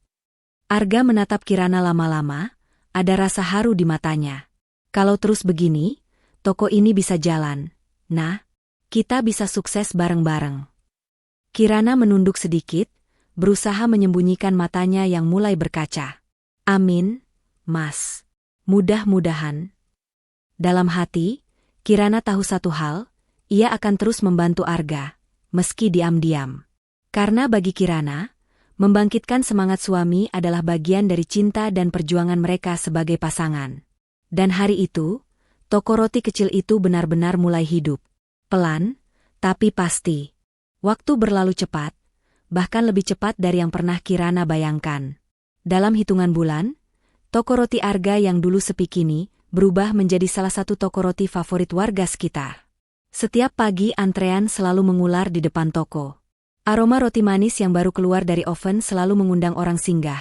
Arga menatap Kirana lama-lama, ada rasa haru di matanya. Kalau terus begini, toko ini bisa jalan. Nah, kita bisa sukses bareng-bareng. Kirana menunduk sedikit, berusaha menyembunyikan matanya yang mulai berkaca. Amin, Mas. Mudah-mudahan. Dalam hati, Kirana tahu satu hal, ia akan terus membantu Arga, meski diam-diam. Karena bagi Kirana, membangkitkan semangat suami adalah bagian dari cinta dan perjuangan mereka sebagai pasangan. Dan hari itu, toko roti kecil itu benar-benar mulai hidup. Pelan, tapi pasti. Waktu berlalu cepat, bahkan lebih cepat dari yang pernah Kirana bayangkan. Dalam hitungan bulan, toko roti Arga yang dulu sepi kini berubah menjadi salah satu toko roti favorit warga sekitar. Setiap pagi antrean selalu mengular di depan toko. Aroma roti manis yang baru keluar dari oven selalu mengundang orang singgah.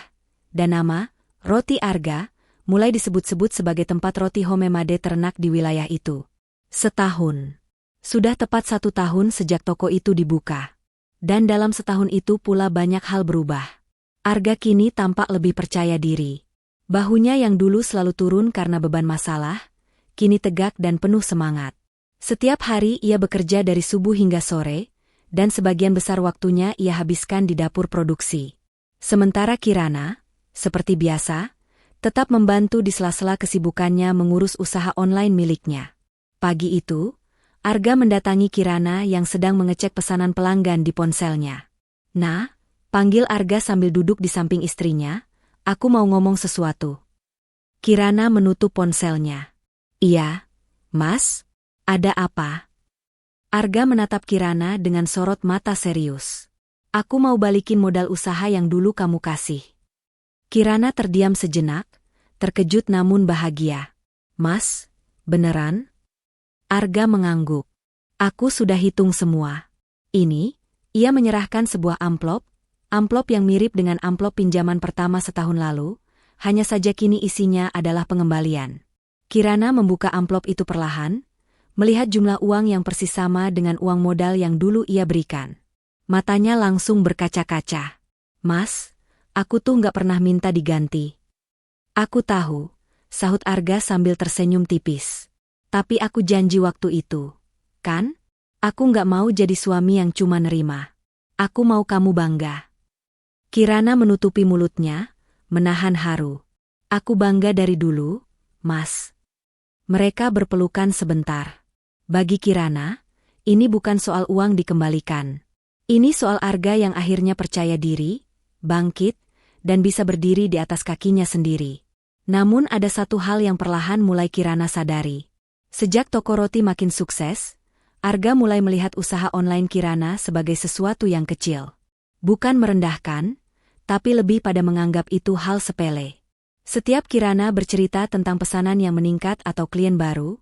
Dan nama, Roti Arga, mulai disebut-sebut sebagai tempat roti homemade ternak di wilayah itu. Setahun. Sudah tepat 1 tahun sejak toko itu dibuka. Dan dalam setahun itu pula banyak hal berubah. Arga kini tampak lebih percaya diri. Bahunya yang dulu selalu turun karena beban masalah, kini tegak dan penuh semangat. Setiap hari ia bekerja dari subuh hingga sore, dan sebagian besar waktunya ia habiskan di dapur produksi. Sementara Kirana, seperti biasa, tetap membantu di sela-sela kesibukannya mengurus usaha online miliknya. Pagi itu, Arga mendatangi Kirana yang sedang mengecek pesanan pelanggan di ponselnya. Nah, panggil Arga sambil duduk di samping istrinya, aku mau ngomong sesuatu. Kirana menutup ponselnya. Iya, Mas? Ada apa? Arga menatap Kirana dengan sorot mata serius. Aku mau balikin modal usaha yang dulu kamu kasih. Kirana terdiam sejenak, terkejut namun bahagia. Mas, beneran? Arga mengangguk. Aku sudah hitung semua. Ini, ia menyerahkan sebuah amplop yang mirip dengan amplop pinjaman pertama setahun lalu, hanya saja kini isinya adalah pengembalian. Kirana membuka amplop itu perlahan, melihat jumlah uang yang persis sama dengan uang modal yang dulu ia berikan. Matanya langsung berkaca-kaca. Mas, aku tuh nggak pernah minta diganti. Aku tahu, sahut Arga sambil tersenyum tipis. Tapi aku janji waktu itu, kan? Aku nggak mau jadi suami yang cuma nerima. Aku mau kamu bangga. Kirana menutupi mulutnya, menahan haru. Aku bangga dari dulu, Mas. Mereka berpelukan sebentar. Bagi Kirana, ini bukan soal uang dikembalikan. Ini soal Arga yang akhirnya percaya diri, bangkit, dan bisa berdiri di atas kakinya sendiri. Namun ada satu hal yang perlahan mulai Kirana sadari. Sejak toko roti makin sukses, Arga mulai melihat usaha online Kirana sebagai sesuatu yang kecil. Bukan merendahkan, tapi lebih pada menganggap itu hal sepele. Setiap Kirana bercerita tentang pesanan yang meningkat atau klien baru,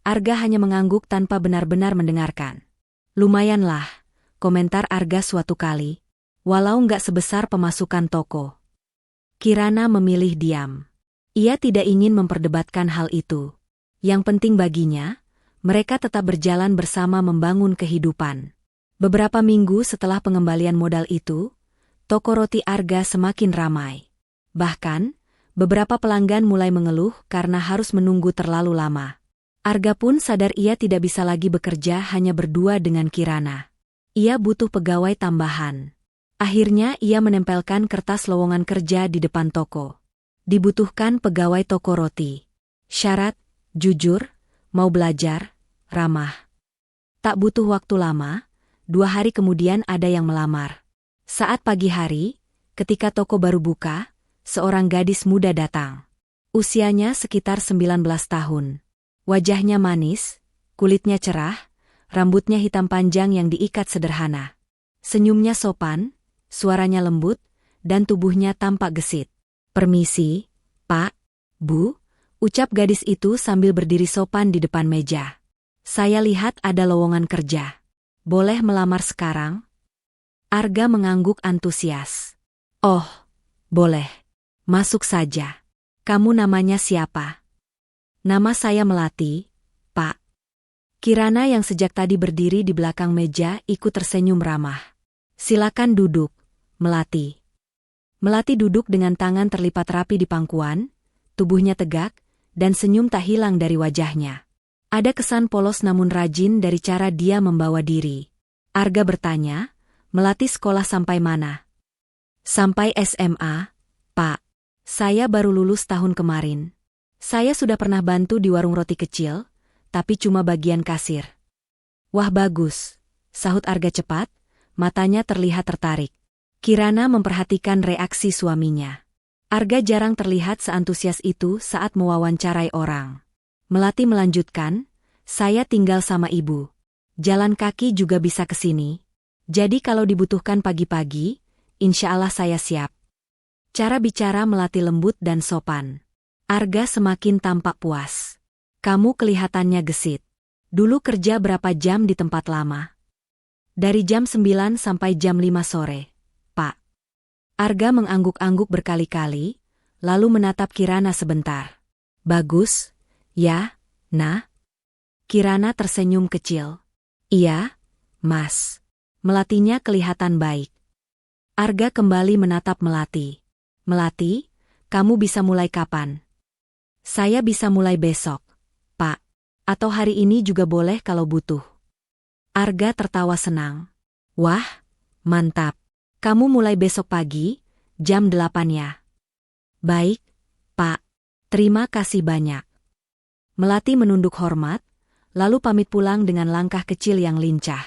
Arga hanya mengangguk tanpa benar-benar mendengarkan. Lumayanlah, komentar Arga suatu kali, walau nggak sebesar pemasukan toko. Kirana memilih diam. Ia tidak ingin memperdebatkan hal itu. Yang penting baginya, mereka tetap berjalan bersama membangun kehidupan. Beberapa minggu setelah pengembalian modal itu, toko roti Arga semakin ramai. Bahkan, beberapa pelanggan mulai mengeluh karena harus menunggu terlalu lama. Arga pun sadar ia tidak bisa lagi bekerja hanya berdua dengan Kirana. Ia butuh pegawai tambahan. Akhirnya ia menempelkan kertas lowongan kerja di depan toko. Dibutuhkan pegawai toko roti. Syarat, jujur, mau belajar, ramah. Tak butuh waktu lama, 2 hari kemudian ada yang melamar. Saat pagi hari, ketika toko baru buka, seorang gadis muda datang. Usianya sekitar 19 tahun. Wajahnya manis, kulitnya cerah, rambutnya hitam panjang yang diikat sederhana. Senyumnya sopan, suaranya lembut, dan tubuhnya tampak gesit. "Permisi, Pak, Bu," ucap gadis itu sambil berdiri sopan di depan meja. "Saya lihat ada lowongan kerja. Boleh melamar sekarang?" Arga mengangguk antusias. "Oh, boleh. Masuk saja. Kamu namanya siapa?" "Nama saya Melati, Pak." Kirana yang sejak tadi berdiri di belakang meja ikut tersenyum ramah. "Silakan duduk, Melati." Melati duduk dengan tangan terlipat rapi di pangkuan, tubuhnya tegak, dan senyum tak hilang dari wajahnya. Ada kesan polos namun rajin dari cara dia membawa diri. Arga bertanya, "Melati sekolah sampai mana?" "Sampai SMA, Pak. Saya baru lulus tahun kemarin. Saya sudah pernah bantu di warung roti kecil, tapi cuma bagian kasir." "Wah bagus," sahut Arga cepat, matanya terlihat tertarik. Kirana memperhatikan reaksi suaminya. Arga jarang terlihat seantusias itu saat mewawancarai orang. Melati melanjutkan, "Saya tinggal sama ibu. Jalan kaki juga bisa ke sini. Jadi kalau dibutuhkan pagi-pagi, insya Allah saya siap." Cara bicara Melati lembut dan sopan. Arga semakin tampak puas. "Kamu kelihatannya gesit. Dulu kerja berapa jam di tempat lama?" "Dari jam 9 sampai jam 5 sore, Pak." Arga mengangguk-angguk berkali-kali, lalu menatap Kirana sebentar. "Bagus, ya, Nah?" Kirana tersenyum kecil. "Iya, Mas." Melatinya kelihatan baik. Arga kembali menatap Melati. "Melati, kamu bisa mulai kapan?" "Saya bisa mulai besok, Pak. Atau hari ini juga boleh kalau butuh." Arga tertawa senang. "Wah, mantap. Kamu mulai besok pagi, jam 8 ya?" "Baik, Pak. Terima kasih banyak." Melati menunduk hormat, lalu pamit pulang dengan langkah kecil yang lincah.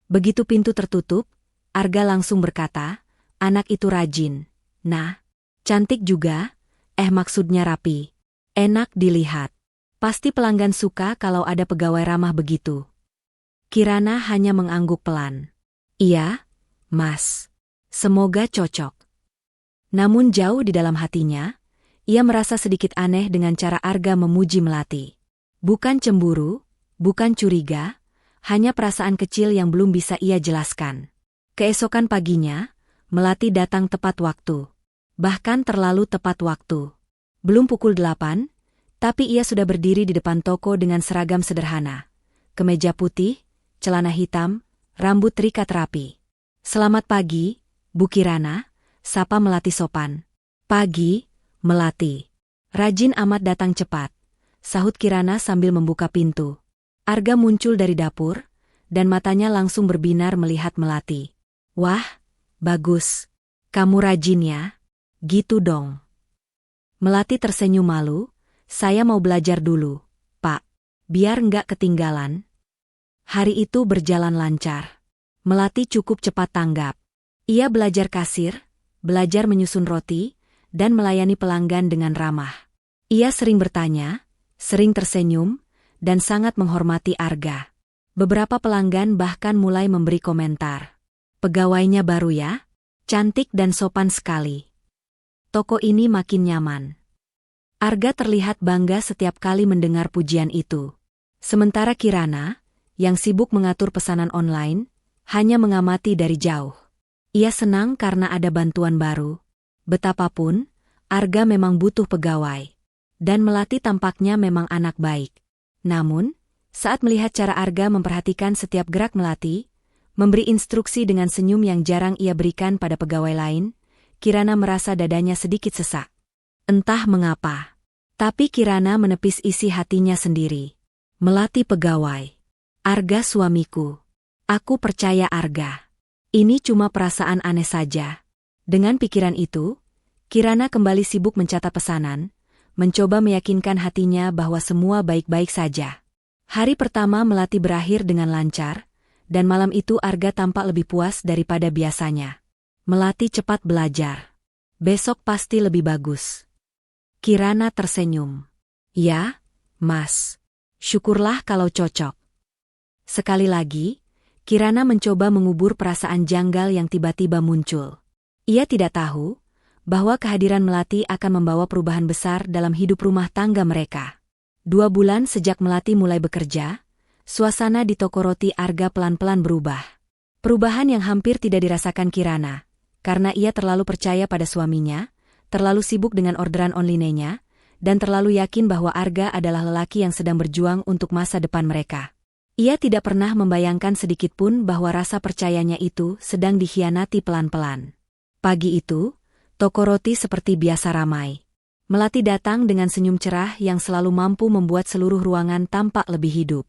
Begitu pintu tertutup, Arga langsung berkata, "Anak itu rajin. Nah, cantik juga, maksudnya rapi. Enak dilihat. Pasti pelanggan suka kalau ada pegawai ramah begitu." Kirana hanya mengangguk pelan. "Iya, Mas. Semoga cocok." Namun jauh di dalam hatinya, ia merasa sedikit aneh dengan cara Arga memuji Melati. Bukan cemburu, bukan curiga, hanya perasaan kecil yang belum bisa ia jelaskan. Keesokan paginya, Melati datang tepat waktu. Bahkan terlalu tepat waktu. Belum pukul 8, tapi ia sudah berdiri di depan toko dengan seragam sederhana. Kemeja putih, celana hitam, rambut terikat rapi. "Selamat pagi, Bu Kirana," sapa Melati sopan. "Pagi, Melati. Rajin amat datang cepat," sahut Kirana sambil membuka pintu. Arga muncul dari dapur, dan matanya langsung berbinar melihat Melati. "Wah, bagus. Kamu rajin ya? Gitu dong." Melati tersenyum malu, "Saya mau belajar dulu, Pak. Biar nggak ketinggalan." Hari itu berjalan lancar. Melati cukup cepat tanggap. Ia belajar kasir, belajar menyusun roti, dan melayani pelanggan dengan ramah. Ia sering bertanya, sering tersenyum, dan sangat menghormati Arga. Beberapa pelanggan bahkan mulai memberi komentar. "Pegawainya baru ya? Cantik dan sopan sekali." Toko ini makin nyaman. Arga terlihat bangga setiap kali mendengar pujian itu. Sementara Kirana, yang sibuk mengatur pesanan online, hanya mengamati dari jauh. Ia senang karena ada bantuan baru. Betapapun, Arga memang butuh pegawai. Dan Melati tampaknya memang anak baik. Namun, saat melihat cara Arga memperhatikan setiap gerak Melati, Memberi instruksi dengan senyum yang jarang ia berikan pada pegawai lain, Kirana merasa dadanya sedikit sesak. Entah mengapa. Tapi Kirana menepis isi hatinya sendiri. Melati pegawai. Arga suamiku. Aku percaya Arga. Ini cuma perasaan aneh saja. Dengan pikiran itu, Kirana kembali sibuk mencatat pesanan, mencoba meyakinkan hatinya bahwa semua baik-baik saja. Hari pertama Melati berakhir dengan lancar, dan malam itu Arga tampak lebih puas daripada biasanya. Melati cepat belajar. Besok pasti lebih bagus. Kirana tersenyum. Ya, Mas. Syukurlah kalau cocok. Sekali lagi, Kirana mencoba mengubur perasaan janggal yang tiba-tiba muncul. Ia tidak tahu bahwa kehadiran Melati akan membawa perubahan besar dalam hidup rumah tangga mereka. 2 bulan sejak Melati mulai bekerja, suasana di toko roti Arga pelan-pelan berubah. Perubahan yang hampir tidak dirasakan Kirana, karena ia terlalu percaya pada suaminya, terlalu sibuk dengan orderan online-nya, dan terlalu yakin bahwa Arga adalah lelaki yang sedang berjuang untuk masa depan mereka. Ia tidak pernah membayangkan sedikitpun bahwa rasa percayanya itu sedang dikhianati pelan-pelan. Pagi itu, toko roti seperti biasa ramai. Melati datang dengan senyum cerah yang selalu mampu membuat seluruh ruangan tampak lebih hidup.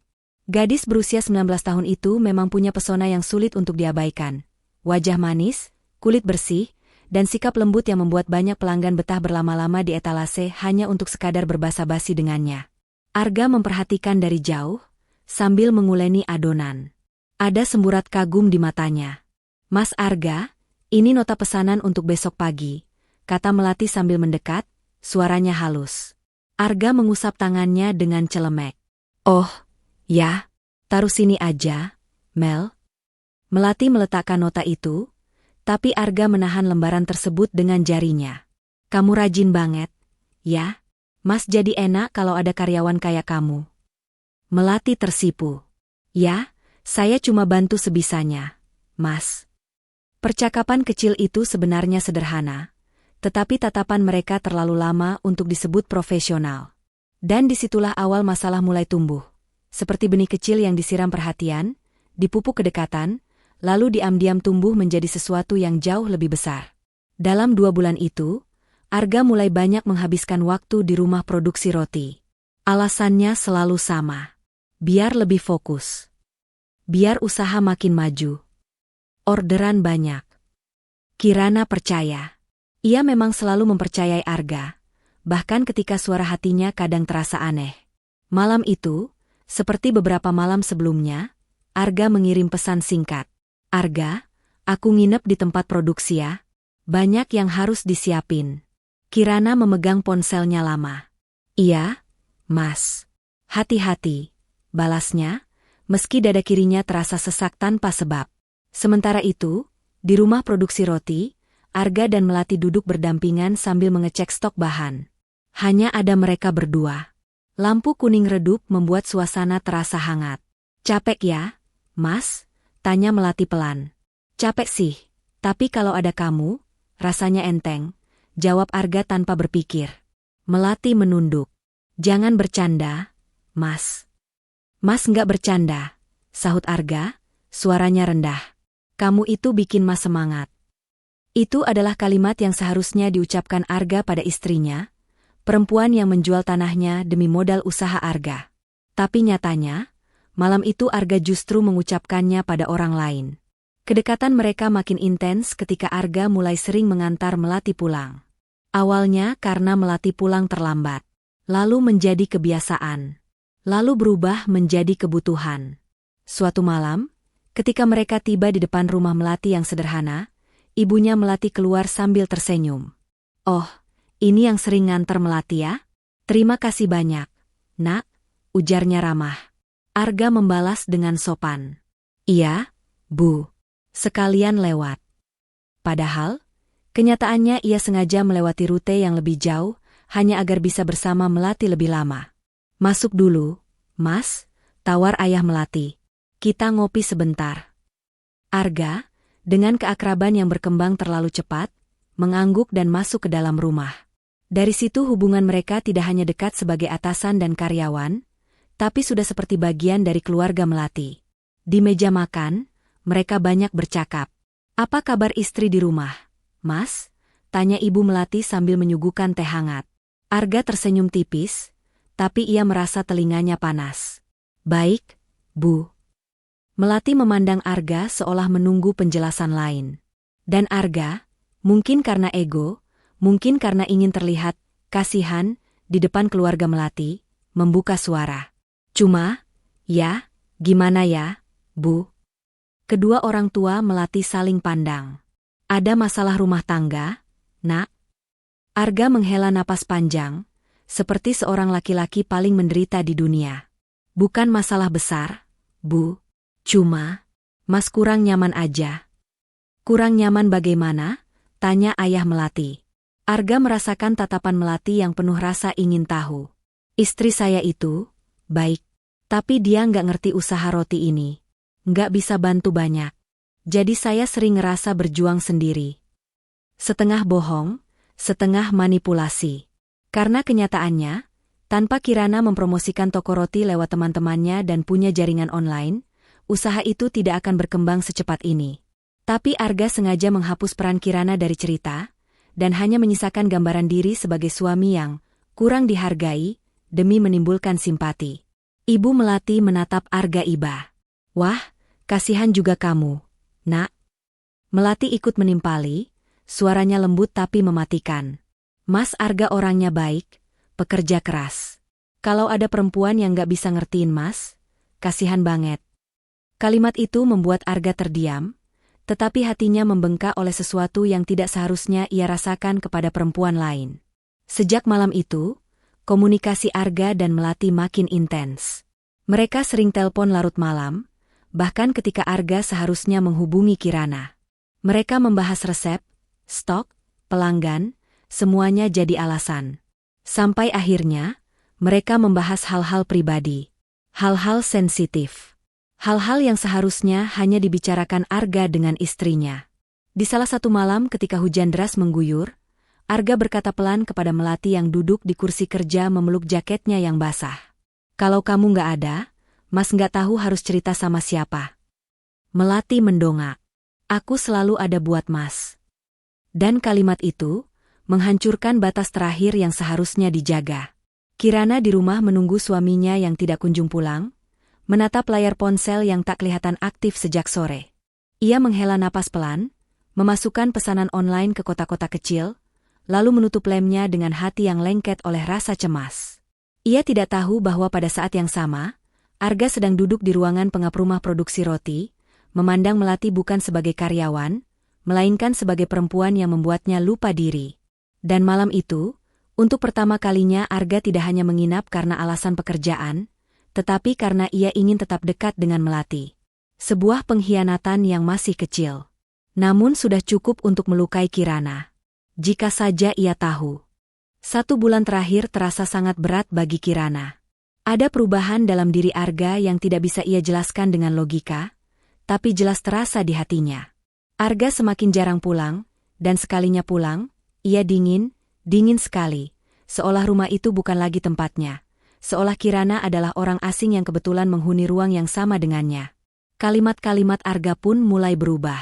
Gadis berusia 19 tahun itu memang punya pesona yang sulit untuk diabaikan. Wajah manis, kulit bersih, dan sikap lembut yang membuat banyak pelanggan betah berlama-lama di etalase hanya untuk sekadar berbasa-basi dengannya. Arga memperhatikan dari jauh, sambil menguleni adonan. Ada semburat kagum di matanya. Mas Arga, ini nota pesanan untuk besok pagi, kata Melati sambil mendekat, suaranya halus. Arga mengusap tangannya dengan celemek. Oh, ya, taruh sini aja, Mel. Melati meletakkan nota itu, tapi Arga menahan lembaran tersebut dengan jarinya. Kamu rajin banget, ya? Mas jadi enak kalau ada karyawan kayak kamu. Melati tersipu. Ya, saya cuma bantu sebisanya, Mas. Percakapan kecil itu sebenarnya sederhana, tetapi tatapan mereka terlalu lama untuk disebut profesional. Dan disitulah awal masalah mulai tumbuh. Seperti benih kecil yang disiram perhatian, dipupuk kedekatan, lalu diam-diam tumbuh menjadi sesuatu yang jauh lebih besar. Dalam 2 bulan itu, Arga mulai banyak menghabiskan waktu di rumah produksi roti. Alasannya selalu sama. Biar lebih fokus. Biar usaha makin maju. Orderan banyak. Kirana percaya. Ia memang selalu mempercayai Arga, bahkan ketika suara hatinya kadang terasa aneh. Malam itu, seperti beberapa malam sebelumnya, Arga mengirim pesan singkat. Arga, aku nginep di tempat produksi ya. Banyak yang harus disiapin. Kirana memegang ponselnya lama. Iya, Mas. Hati-hati. Balasnya, meski dada kirinya terasa sesak tanpa sebab. Sementara itu, di rumah produksi roti, Arga dan Melati duduk berdampingan sambil mengecek stok bahan. Hanya ada mereka berdua. Lampu kuning redup membuat suasana terasa hangat. Capek ya, Mas? Tanya Melati pelan. Capek sih, tapi kalau ada kamu, rasanya enteng, jawab Arga tanpa berpikir. Melati menunduk. Jangan bercanda, Mas. Mas nggak bercanda, sahut Arga, suaranya rendah. Kamu itu bikin Mas semangat. Itu adalah kalimat yang seharusnya diucapkan Arga pada istrinya, perempuan yang menjual tanahnya demi modal usaha Arga. Tapi nyatanya, malam itu Arga justru mengucapkannya pada orang lain. Kedekatan mereka makin intens ketika Arga mulai sering mengantar Melati pulang. Awalnya karena Melati pulang terlambat, lalu menjadi kebiasaan. Lalu berubah menjadi kebutuhan. Suatu malam, ketika mereka tiba di depan rumah Melati yang sederhana, ibunya Melati keluar sambil tersenyum. Oh, ini yang sering nganter Melati ya? Terima kasih banyak, Nak, ujarnya ramah. Arga membalas dengan sopan. Iya, Bu. Sekalian lewat. Padahal, kenyataannya ia sengaja melewati rute yang lebih jauh, hanya agar bisa bersama Melati lebih lama. Masuk dulu, Mas, tawar ayah Melati. Kita ngopi sebentar. Arga, dengan keakraban yang berkembang terlalu cepat, mengangguk dan masuk ke dalam rumah. Dari situ hubungan mereka tidak hanya dekat sebagai atasan dan karyawan, tapi sudah seperti bagian dari keluarga Melati. Di meja makan, mereka banyak bercakap. "Apa kabar istri di rumah, Mas?" tanya Ibu Melati sambil menyuguhkan teh hangat. Arga tersenyum tipis, tapi ia merasa telinganya panas. "Baik, Bu." Melati memandang Arga seolah menunggu penjelasan lain. Dan Arga, mungkin karena ego, mungkin karena ingin terlihat kasihan di depan keluarga Melati, membuka suara. "Cuma, ya, gimana ya, Bu?" Kedua orang tua Melati saling pandang. "Ada masalah rumah tangga, Nak?" Arga menghela napas panjang, seperti seorang laki-laki paling menderita di dunia. "Bukan masalah besar, Bu. Cuma, Mas kurang nyaman aja." "Kurang nyaman bagaimana?" tanya ayah Melati. Arga merasakan tatapan Melati yang penuh rasa ingin tahu. "Istri saya itu baik, tapi dia nggak ngerti usaha roti ini. Nggak bisa bantu banyak. Jadi saya sering ngerasa berjuang sendiri. Setengah bohong, setengah manipulasi. Karena kenyataannya, tanpa Kirana mempromosikan toko roti lewat teman-temannya dan punya jaringan online, usaha itu tidak akan berkembang secepat ini. Tapi Arga sengaja menghapus peran Kirana dari cerita, dan hanya menyisakan gambaran diri sebagai suami yang kurang dihargai, demi menimbulkan simpati. Ibu Melati menatap Arga iba. "Wah, kasihan juga kamu, Nak." Melati ikut menimpali, suaranya lembut tapi mematikan. "Mas Arga orangnya baik, pekerja keras. Kalau ada perempuan yang gak bisa ngertiin Mas, kasihan banget." Kalimat itu membuat Arga terdiam, tetapi hatinya membengkak oleh sesuatu yang tidak seharusnya ia rasakan kepada perempuan lain. Sejak malam itu, komunikasi Arga dan Melati makin intens. Mereka sering telepon larut malam, bahkan ketika Arga seharusnya menghubungi Kirana. Mereka membahas resep, stok, pelanggan, semuanya jadi alasan. Sampai akhirnya, mereka membahas hal-hal pribadi, hal-hal sensitif. Hal-hal yang seharusnya hanya dibicarakan Arga dengan istrinya. Di salah satu malam ketika hujan deras mengguyur, Arga berkata pelan kepada Melati yang duduk di kursi kerja memeluk jaketnya yang basah. "Kalau kamu nggak ada, Mas nggak tahu harus cerita sama siapa." Melati mendongak. "Aku selalu ada buat Mas." Dan kalimat itu menghancurkan batas terakhir yang seharusnya dijaga. Kirana di rumah menunggu suaminya yang tidak kunjung pulang, menatap layar ponsel yang tak kelihatan aktif sejak sore. Ia menghela napas pelan, memasukkan pesanan online ke kotak-kotak kecil, lalu menutup lemnya dengan hati yang lengket oleh rasa cemas. Ia tidak tahu bahwa pada saat yang sama, Arga sedang duduk di ruangan pengap rumah produksi roti, memandang Melati bukan sebagai karyawan, melainkan sebagai perempuan yang membuatnya lupa diri. Dan malam itu, untuk pertama kalinya Arga tidak hanya menginap karena alasan pekerjaan, tetapi karena ia ingin tetap dekat dengan Melati. Sebuah pengkhianatan yang masih kecil. Namun sudah cukup untuk melukai Kirana. Jika saja ia tahu. 1 bulan terakhir terasa sangat berat bagi Kirana. Ada perubahan dalam diri Arga yang tidak bisa ia jelaskan dengan logika, tapi jelas terasa di hatinya. Arga semakin jarang pulang, dan sekalinya pulang, ia dingin sekali, seolah rumah itu bukan lagi tempatnya. Seolah Kirana adalah orang asing yang kebetulan menghuni ruang yang sama dengannya. Kalimat-kalimat Arga pun mulai berubah.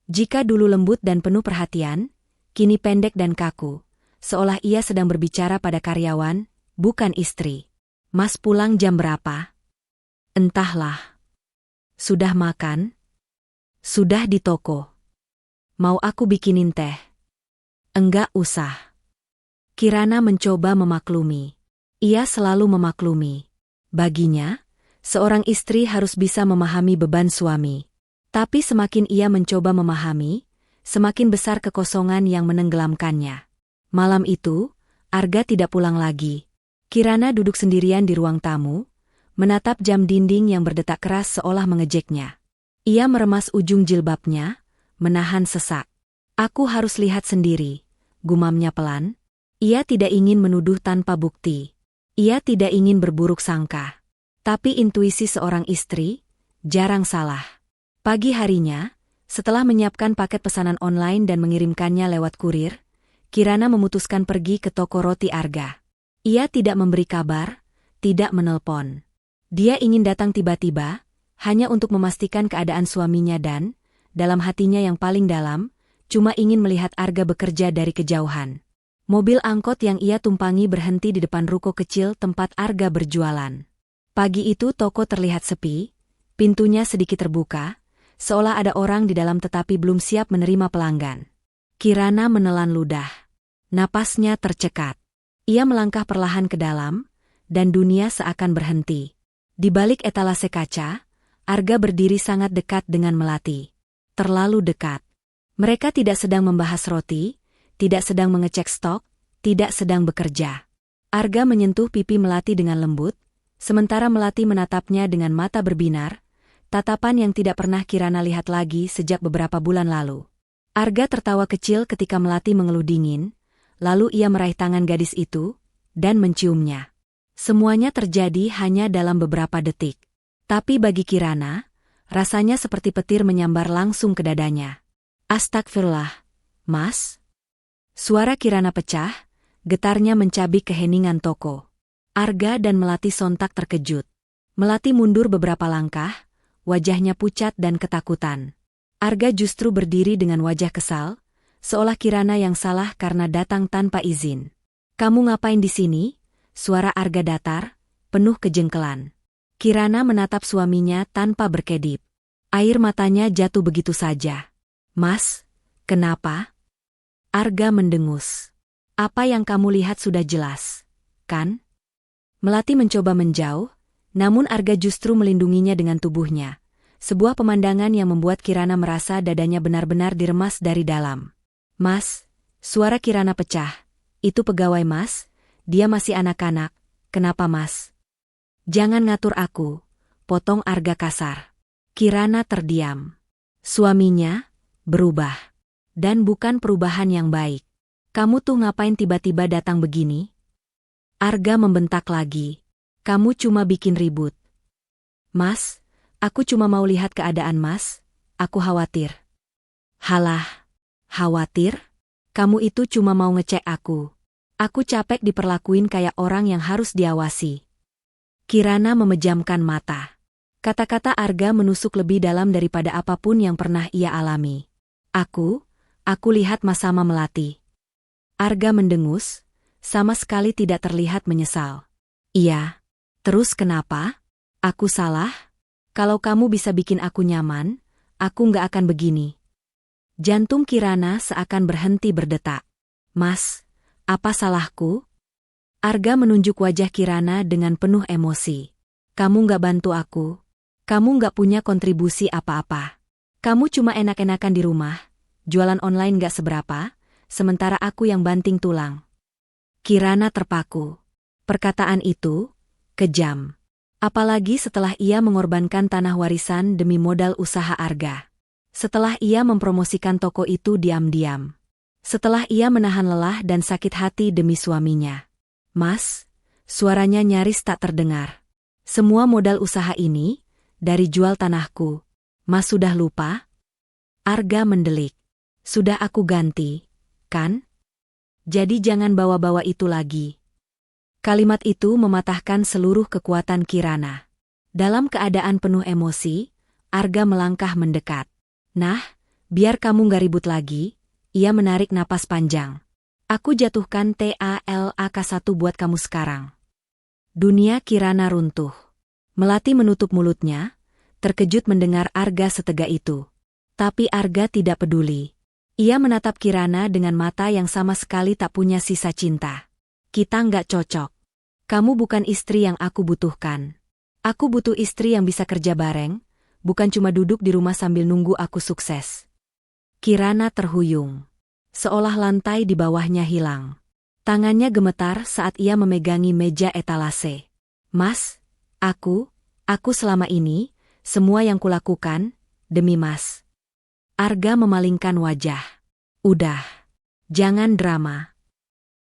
Jika dulu lembut dan penuh perhatian, kini pendek dan kaku, seolah ia sedang berbicara pada karyawan, bukan istri. "Mas pulang jam berapa?" "Entahlah." "Sudah makan?" "Sudah di toko." "Mau aku bikinin teh?" "Enggak usah." Kirana mencoba memaklumi. Ia selalu memaklumi. Baginya, seorang istri harus bisa memahami beban suami. Tapi semakin ia mencoba memahami, semakin besar kekosongan yang menenggelamkannya. Malam itu, Arga tidak pulang lagi. Kirana duduk sendirian di ruang tamu, menatap jam dinding yang berdetak keras seolah mengejeknya. Ia meremas ujung jilbabnya, menahan sesak. "Aku harus lihat sendiri," gumamnya pelan. Ia tidak ingin menuduh tanpa bukti. Ia tidak ingin berburuk sangka. Tapi intuisi seorang istri jarang salah. Pagi harinya, setelah menyiapkan paket pesanan online dan mengirimkannya lewat kurir, Kirana memutuskan pergi ke toko roti Arga. Ia tidak memberi kabar, tidak menelpon. Dia ingin datang tiba-tiba, hanya untuk memastikan keadaan suaminya dan, dalam hatinya yang paling dalam, cuma ingin melihat Arga bekerja dari kejauhan. Mobil angkot yang ia tumpangi berhenti di depan ruko kecil tempat Arga berjualan. Pagi itu toko terlihat sepi, pintunya sedikit terbuka, seolah ada orang di dalam tetapi belum siap menerima pelanggan. Kirana menelan ludah. Napasnya tercekat. Ia melangkah perlahan ke dalam, dan dunia seakan berhenti. Di balik etalase kaca, Arga berdiri sangat dekat dengan Melati. Terlalu dekat. Mereka tidak sedang membahas roti, tidak sedang mengecek stok, tidak sedang bekerja. Arga menyentuh pipi Melati dengan lembut, sementara Melati menatapnya dengan mata berbinar, tatapan yang tidak pernah Kirana lihat lagi sejak beberapa bulan lalu. Arga tertawa kecil ketika Melati mengeluh dingin, lalu ia meraih tangan gadis itu, dan menciumnya. Semuanya terjadi hanya dalam beberapa detik. Tapi bagi Kirana, rasanya seperti petir menyambar langsung ke dadanya. Astagfirullah, Mas? Suara Kirana pecah, getarnya mencabik keheningan toko. Arga dan Melati sontak terkejut. Melati mundur beberapa langkah, wajahnya pucat dan ketakutan. Arga justru berdiri dengan wajah kesal, seolah Kirana yang salah karena datang tanpa izin. "Kamu ngapain di sini?" Suara Arga datar, penuh kejengkelan. Kirana menatap suaminya tanpa berkedip. Air matanya jatuh begitu saja. "Mas, kenapa?" Arga mendengus. "Apa yang kamu lihat sudah jelas, kan?" Melati mencoba menjauh, namun Arga justru melindunginya dengan tubuhnya. Sebuah pemandangan yang membuat Kirana merasa dadanya benar-benar diremas dari dalam. "Mas," suara Kirana pecah. "Itu pegawai Mas, dia masih anak-anak, kenapa Mas?" "Jangan ngatur aku," potong Arga kasar. Kirana terdiam. Suaminya berubah. Dan bukan perubahan yang baik. "Kamu tuh ngapain tiba-tiba datang begini?" Arga membentak lagi. "Kamu cuma bikin ribut." "Mas, aku cuma mau lihat keadaan Mas, aku khawatir." "Halah, khawatir? Kamu itu cuma mau ngecek aku. Aku capek diperlakuin kayak orang yang harus diawasi." Kirana memejamkan mata. Kata-kata Arga menusuk lebih dalam daripada apapun yang pernah ia alami. Aku lihat Mas sama Melati." Arga mendengus, sama sekali tidak terlihat menyesal. "Iya. Terus kenapa? Aku salah? Kalau kamu bisa bikin aku nyaman, aku nggak akan begini." Jantung Kirana seakan berhenti berdetak. "Mas, apa salahku?" Arga menunjuk wajah Kirana dengan penuh emosi. "Kamu nggak bantu aku. Kamu nggak punya kontribusi apa-apa. Kamu cuma enak-enakan di rumah. Jualan online gak seberapa, sementara aku yang banting tulang." Kirana terpaku. Perkataan itu kejam. Apalagi setelah ia mengorbankan tanah warisan demi modal usaha Arga. Setelah ia mempromosikan toko itu diam-diam. Setelah ia menahan lelah dan sakit hati demi suaminya. "Mas," suaranya nyaris tak terdengar. "Semua modal usaha ini, dari jual tanahku. Mas sudah lupa?" Arga mendelik. "Sudah aku ganti, kan? Jadi jangan bawa-bawa itu lagi." Kalimat itu mematahkan seluruh kekuatan Kirana. Dalam keadaan penuh emosi, Arga melangkah mendekat. "Nah, biar kamu gak ribut lagi." Ia menarik napas panjang. "Aku jatuhkan TALAK1 buat kamu sekarang." Dunia Kirana runtuh. Melati menutup mulutnya, terkejut mendengar Arga setega itu. Tapi Arga tidak peduli. Ia menatap Kirana dengan mata yang sama sekali tak punya sisa cinta. "Kita nggak cocok. Kamu bukan istri yang aku butuhkan. Aku butuh istri yang bisa kerja bareng, bukan cuma duduk di rumah sambil nunggu aku sukses." Kirana terhuyung. Seolah lantai di bawahnya hilang. Tangannya gemetar saat ia memegangi meja etalase. "Mas, aku selama ini, semua yang kulakukan, demi Mas." Arga memalingkan wajah. "Udah. Jangan drama."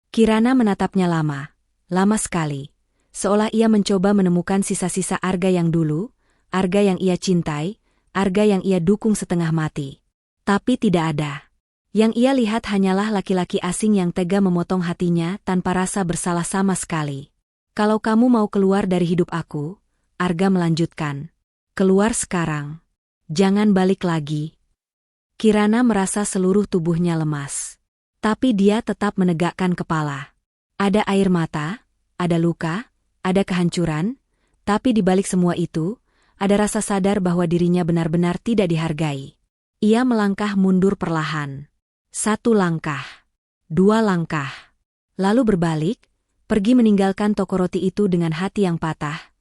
Kirana menatapnya lama sekali. Seolah ia mencoba menemukan sisa-sisa Arga yang dulu, Arga yang ia cintai, Arga yang ia dukung setengah mati. Tapi tidak ada. Yang ia lihat hanyalah laki-laki asing yang tega memotong hatinya tanpa rasa bersalah sama sekali. "Kalau kamu mau keluar dari hidup aku," Arga melanjutkan, Keluar sekarang. Jangan balik lagi. Kirana merasa seluruh tubuhnya lemas. Tapi dia tetap menegakkan kepala. Ada air mata, ada luka, ada kehancuran, tapi di balik semua itu, ada rasa sadar bahwa dirinya benar-benar tidak dihargai. Ia melangkah mundur perlahan. 1 langkah. 2 langkah. Lalu berbalik, pergi meninggalkan toko roti itu dengan hati yang patah,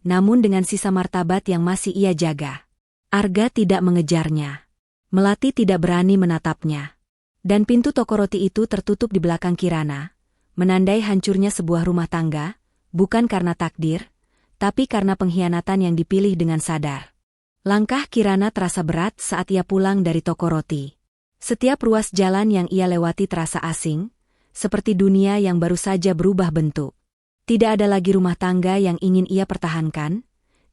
namun dengan sisa martabat yang masih ia jaga. Arga tidak mengejarnya. Melati tidak berani menatapnya. Dan pintu toko roti itu tertutup di belakang Kirana, menandai hancurnya sebuah rumah tangga, bukan karena takdir, tapi karena pengkhianatan yang dipilih dengan sadar. Langkah Kirana terasa berat saat ia pulang dari toko roti. Setiap ruas jalan yang ia lewati terasa asing, seperti dunia yang baru saja berubah bentuk. Tidak ada lagi rumah tangga yang ingin ia pertahankan,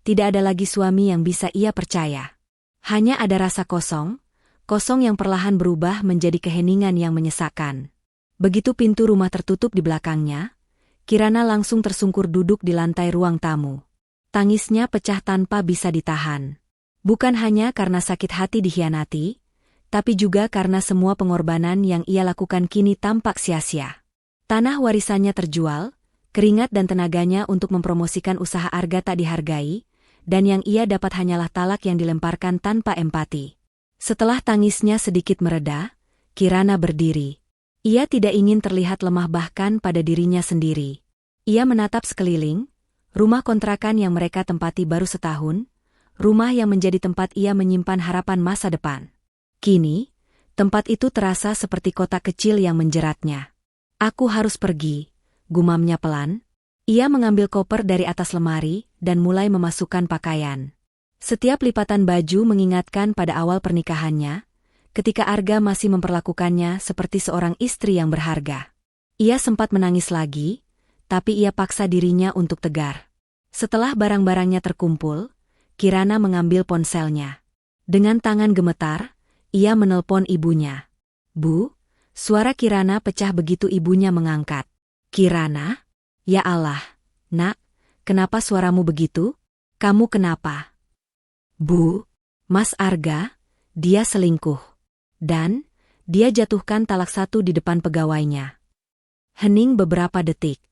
tidak ada lagi suami yang bisa ia percaya. Hanya ada rasa kosong yang perlahan berubah menjadi keheningan yang menyesakkan. Begitu pintu rumah tertutup di belakangnya, Kirana langsung tersungkur duduk di lantai ruang tamu. Tangisnya pecah tanpa bisa ditahan. Bukan hanya karena sakit hati dikhianati, tapi juga karena semua pengorbanan yang ia lakukan kini tampak sia-sia. Tanah warisannya terjual, keringat dan tenaganya untuk mempromosikan usaha Arga tak dihargai, dan yang ia dapat hanyalah talak yang dilemparkan tanpa empati. Setelah tangisnya sedikit mereda, Kirana berdiri. Ia tidak ingin terlihat lemah bahkan pada dirinya sendiri. Ia menatap sekeliling, rumah kontrakan yang mereka tempati baru setahun, rumah yang menjadi tempat ia menyimpan harapan masa depan. Kini, tempat itu terasa seperti kota kecil yang menjeratnya. Aku harus pergi, gumamnya pelan. Ia mengambil koper dari atas lemari dan mulai memasukkan pakaian. Setiap lipatan baju mengingatkan pada awal pernikahannya, ketika Arga masih memperlakukannya seperti seorang istri yang berharga. Ia sempat menangis lagi, tapi ia paksa dirinya untuk tegar. Setelah barang-barangnya terkumpul, Kirana mengambil ponselnya. Dengan tangan gemetar, ia menelpon ibunya. "Bu," suara Kirana pecah begitu ibunya mengangkat. "Kirana? Ya Allah, Nak, kenapa suaramu begitu? Kamu kenapa?" "Bu, Mas Arga, dia selingkuh. Dan, dia jatuhkan talak 1 di depan pegawainya." Hening beberapa detik.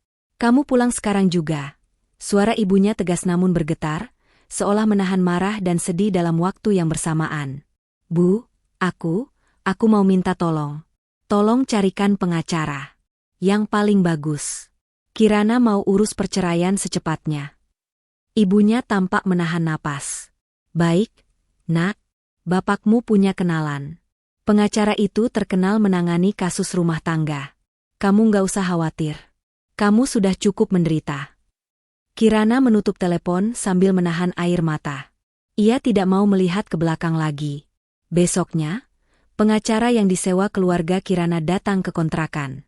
"Kamu pulang sekarang juga." Suara ibunya tegas namun bergetar, seolah menahan marah dan sedih dalam waktu yang bersamaan. "Bu, aku mau minta tolong. Tolong carikan pengacara. Yang paling bagus. Kirana mau urus perceraian secepatnya." Ibunya tampak menahan napas. "Baik, Nak, bapakmu punya kenalan. Pengacara itu terkenal menangani kasus rumah tangga. Kamu nggak usah khawatir. Kamu sudah cukup menderita." Kirana menutup telepon sambil menahan air mata. Ia tidak mau melihat ke belakang lagi. Besoknya, pengacara yang disewa keluarga Kirana datang ke kontrakan.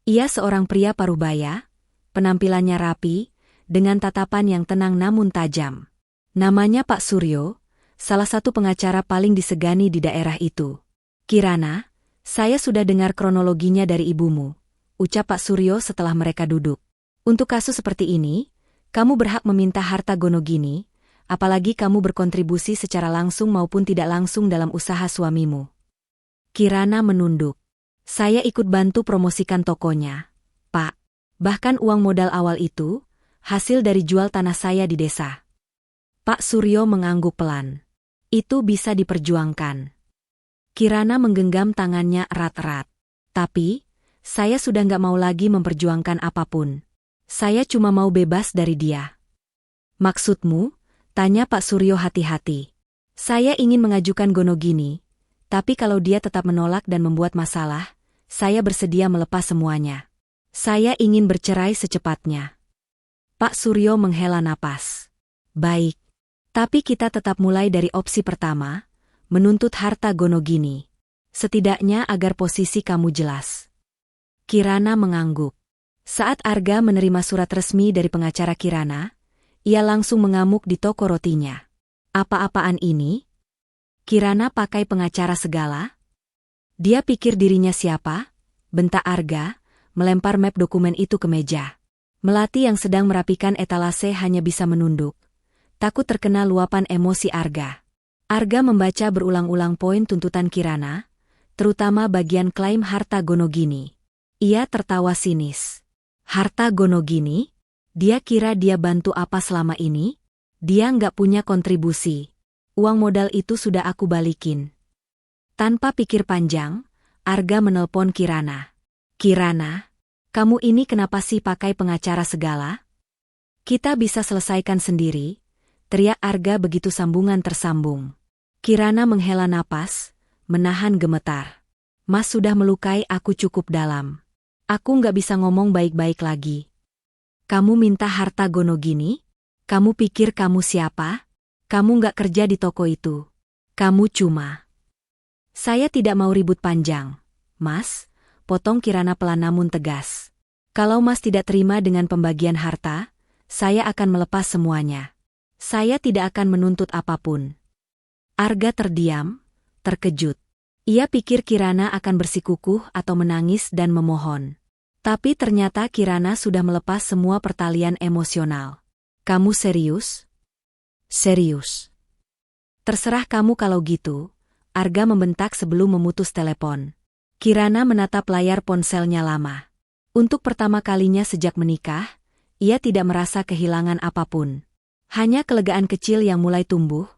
Ia seorang pria parubaya, penampilannya rapi, dengan tatapan yang tenang namun tajam. Namanya Pak Suryo, salah satu pengacara paling disegani di daerah itu. "Kirana, saya sudah dengar kronologinya dari ibumu," ucap Pak Suryo setelah mereka duduk. "Untuk kasus seperti ini, kamu berhak meminta harta Gonogini, apalagi kamu berkontribusi secara langsung maupun tidak langsung dalam usaha suamimu." Kirana menunduk. "Saya ikut bantu promosikan tokonya, Pak. Bahkan uang modal awal itu, hasil dari jual tanah saya di desa." Pak Suryo mengangguk pelan. "Itu bisa diperjuangkan." Kirana menggenggam tangannya erat-erat. "Tapi, saya sudah nggak mau lagi memperjuangkan apapun. Saya cuma mau bebas dari dia." "Maksudmu?" tanya Pak Suryo hati-hati. "Saya ingin mengajukan Gonogini, tapi kalau dia tetap menolak dan membuat masalah, saya bersedia melepas semuanya. Saya ingin bercerai secepatnya." Pak Suryo menghela napas. "Baik. Tapi kita tetap mulai dari opsi pertama, menuntut harta Gonogini. Setidaknya agar posisi kamu jelas." Kirana mengangguk. Saat Arga menerima surat resmi dari pengacara Kirana, ia langsung mengamuk di toko rotinya. "Apa-apaan ini? Kirana pakai pengacara segala? Dia pikir dirinya siapa?" bentak Arga, melempar map dokumen itu ke meja. Melati yang sedang merapikan etalase hanya bisa menunduk. takut terkena luapan emosi Arga. Arga membaca berulang-ulang poin tuntutan Kirana, terutama bagian klaim harta Gonogini. Ia tertawa sinis. Harta Gonogini? Dia kira dia bantu apa selama ini? Dia nggak punya kontribusi. Uang modal itu sudah aku balikin. Tanpa pikir panjang, Arga menelpon Kirana. Kirana, kamu ini kenapa sih pakai pengacara segala? Kita bisa selesaikan sendiri, teriak Arga begitu sambungan tersambung. Kirana menghela napas, menahan gemetar. Mas sudah melukai aku cukup dalam. Aku nggak bisa ngomong baik-baik lagi. Kamu minta harta Gonogini? Kamu pikir kamu siapa? Kamu nggak kerja di toko itu. Kamu cuma... Saya tidak mau ribut panjang, Mas, potong Kirana pelan namun tegas. Kalau Mas tidak terima dengan pembagian harta, saya akan melepas semuanya. Saya tidak akan menuntut apapun. Arga terdiam, terkejut. Ia pikir Kirana akan bersikukuh atau menangis dan memohon. Tapi ternyata Kirana sudah melepas semua pertalian emosional. Kamu serius? Serius. Terserah kamu kalau gitu, Arga membentak sebelum memutus telepon. Kirana menatap layar ponselnya lama. Untuk pertama kalinya sejak menikah, ia tidak merasa kehilangan apapun. Hanya kelegaan kecil yang mulai tumbuh,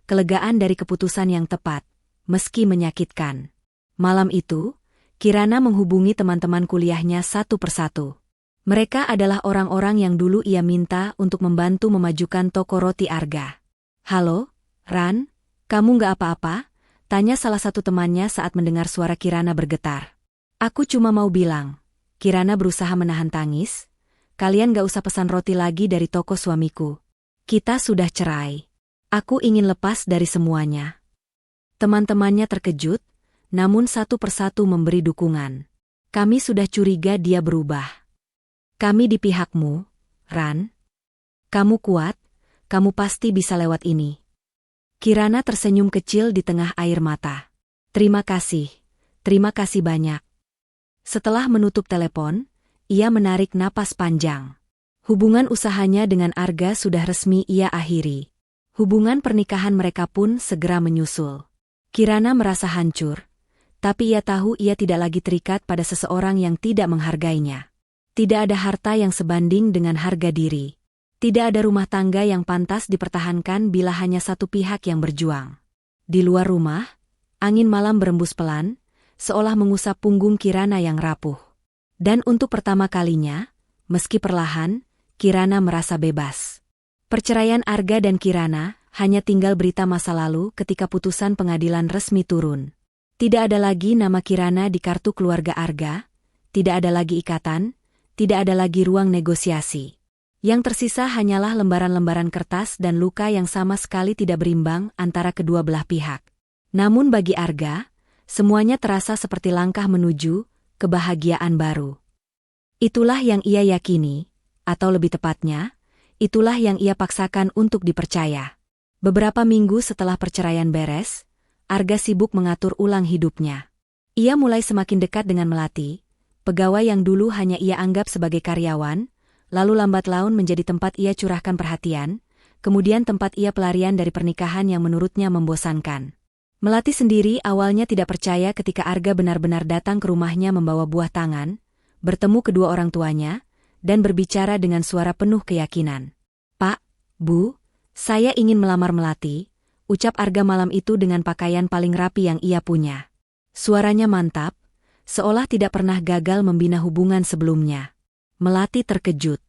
kelegaan dari keputusan yang tepat, meski menyakitkan. Malam itu, Kirana menghubungi teman-teman kuliahnya satu persatu. Mereka adalah orang-orang yang dulu ia minta untuk membantu memajukan toko roti Arga. Halo, Ran, kamu nggak apa-apa? Tanya salah satu temannya saat mendengar suara Kirana bergetar. Aku cuma mau bilang, Kirana berusaha menahan tangis, kalian gak usah pesan roti lagi dari toko suamiku. Kita sudah cerai. Aku ingin lepas dari semuanya. Teman-temannya terkejut, namun satu persatu memberi dukungan. Kami sudah curiga dia berubah. Kami di pihakmu, Ran. Kamu kuat, kamu pasti bisa lewat ini. Kirana tersenyum kecil di tengah air mata. Terima kasih banyak. Setelah menutup telepon, ia menarik napas panjang. Hubungan usahanya dengan Arga sudah resmi ia akhiri. Hubungan pernikahan mereka pun segera menyusul. Kirana merasa hancur, tapi ia tahu ia tidak lagi terikat pada seseorang yang tidak menghargainya. Tidak ada harta yang sebanding dengan harga diri. Tidak ada rumah tangga yang pantas dipertahankan bila hanya satu pihak yang berjuang. Di luar rumah, angin malam berembus pelan, seolah mengusap punggung Kirana yang rapuh. Dan untuk pertama kalinya, meski perlahan, Kirana merasa bebas. Perceraian Arga dan Kirana hanya tinggal berita masa lalu ketika putusan pengadilan resmi turun. Tidak ada lagi nama Kirana di kartu keluarga Arga, tidak ada lagi ikatan, tidak ada lagi ruang negosiasi. Yang tersisa hanyalah lembaran-lembaran kertas dan luka yang sama sekali tidak berimbang antara kedua belah pihak. Namun bagi Arga, semuanya terasa seperti langkah menuju kebahagiaan baru. Itulah yang ia yakini, atau lebih tepatnya, itulah yang ia paksakan untuk dipercaya. Beberapa minggu setelah perceraian beres, Arga sibuk mengatur ulang hidupnya. Ia mulai semakin dekat dengan Melati, pegawai yang dulu hanya ia anggap sebagai karyawan, lalu lambat laun menjadi tempat ia curahkan perhatian, kemudian tempat ia pelarian dari pernikahan yang menurutnya membosankan. Melati sendiri awalnya tidak percaya ketika Arga benar-benar datang ke rumahnya membawa buah tangan, bertemu kedua orang tuanya, dan berbicara dengan suara penuh keyakinan. Pak, Bu, saya ingin melamar Melati, ucap Arga malam itu dengan pakaian paling rapi yang ia punya. Suaranya mantap, seolah tidak pernah gagal membina hubungan sebelumnya. Melati terkejut.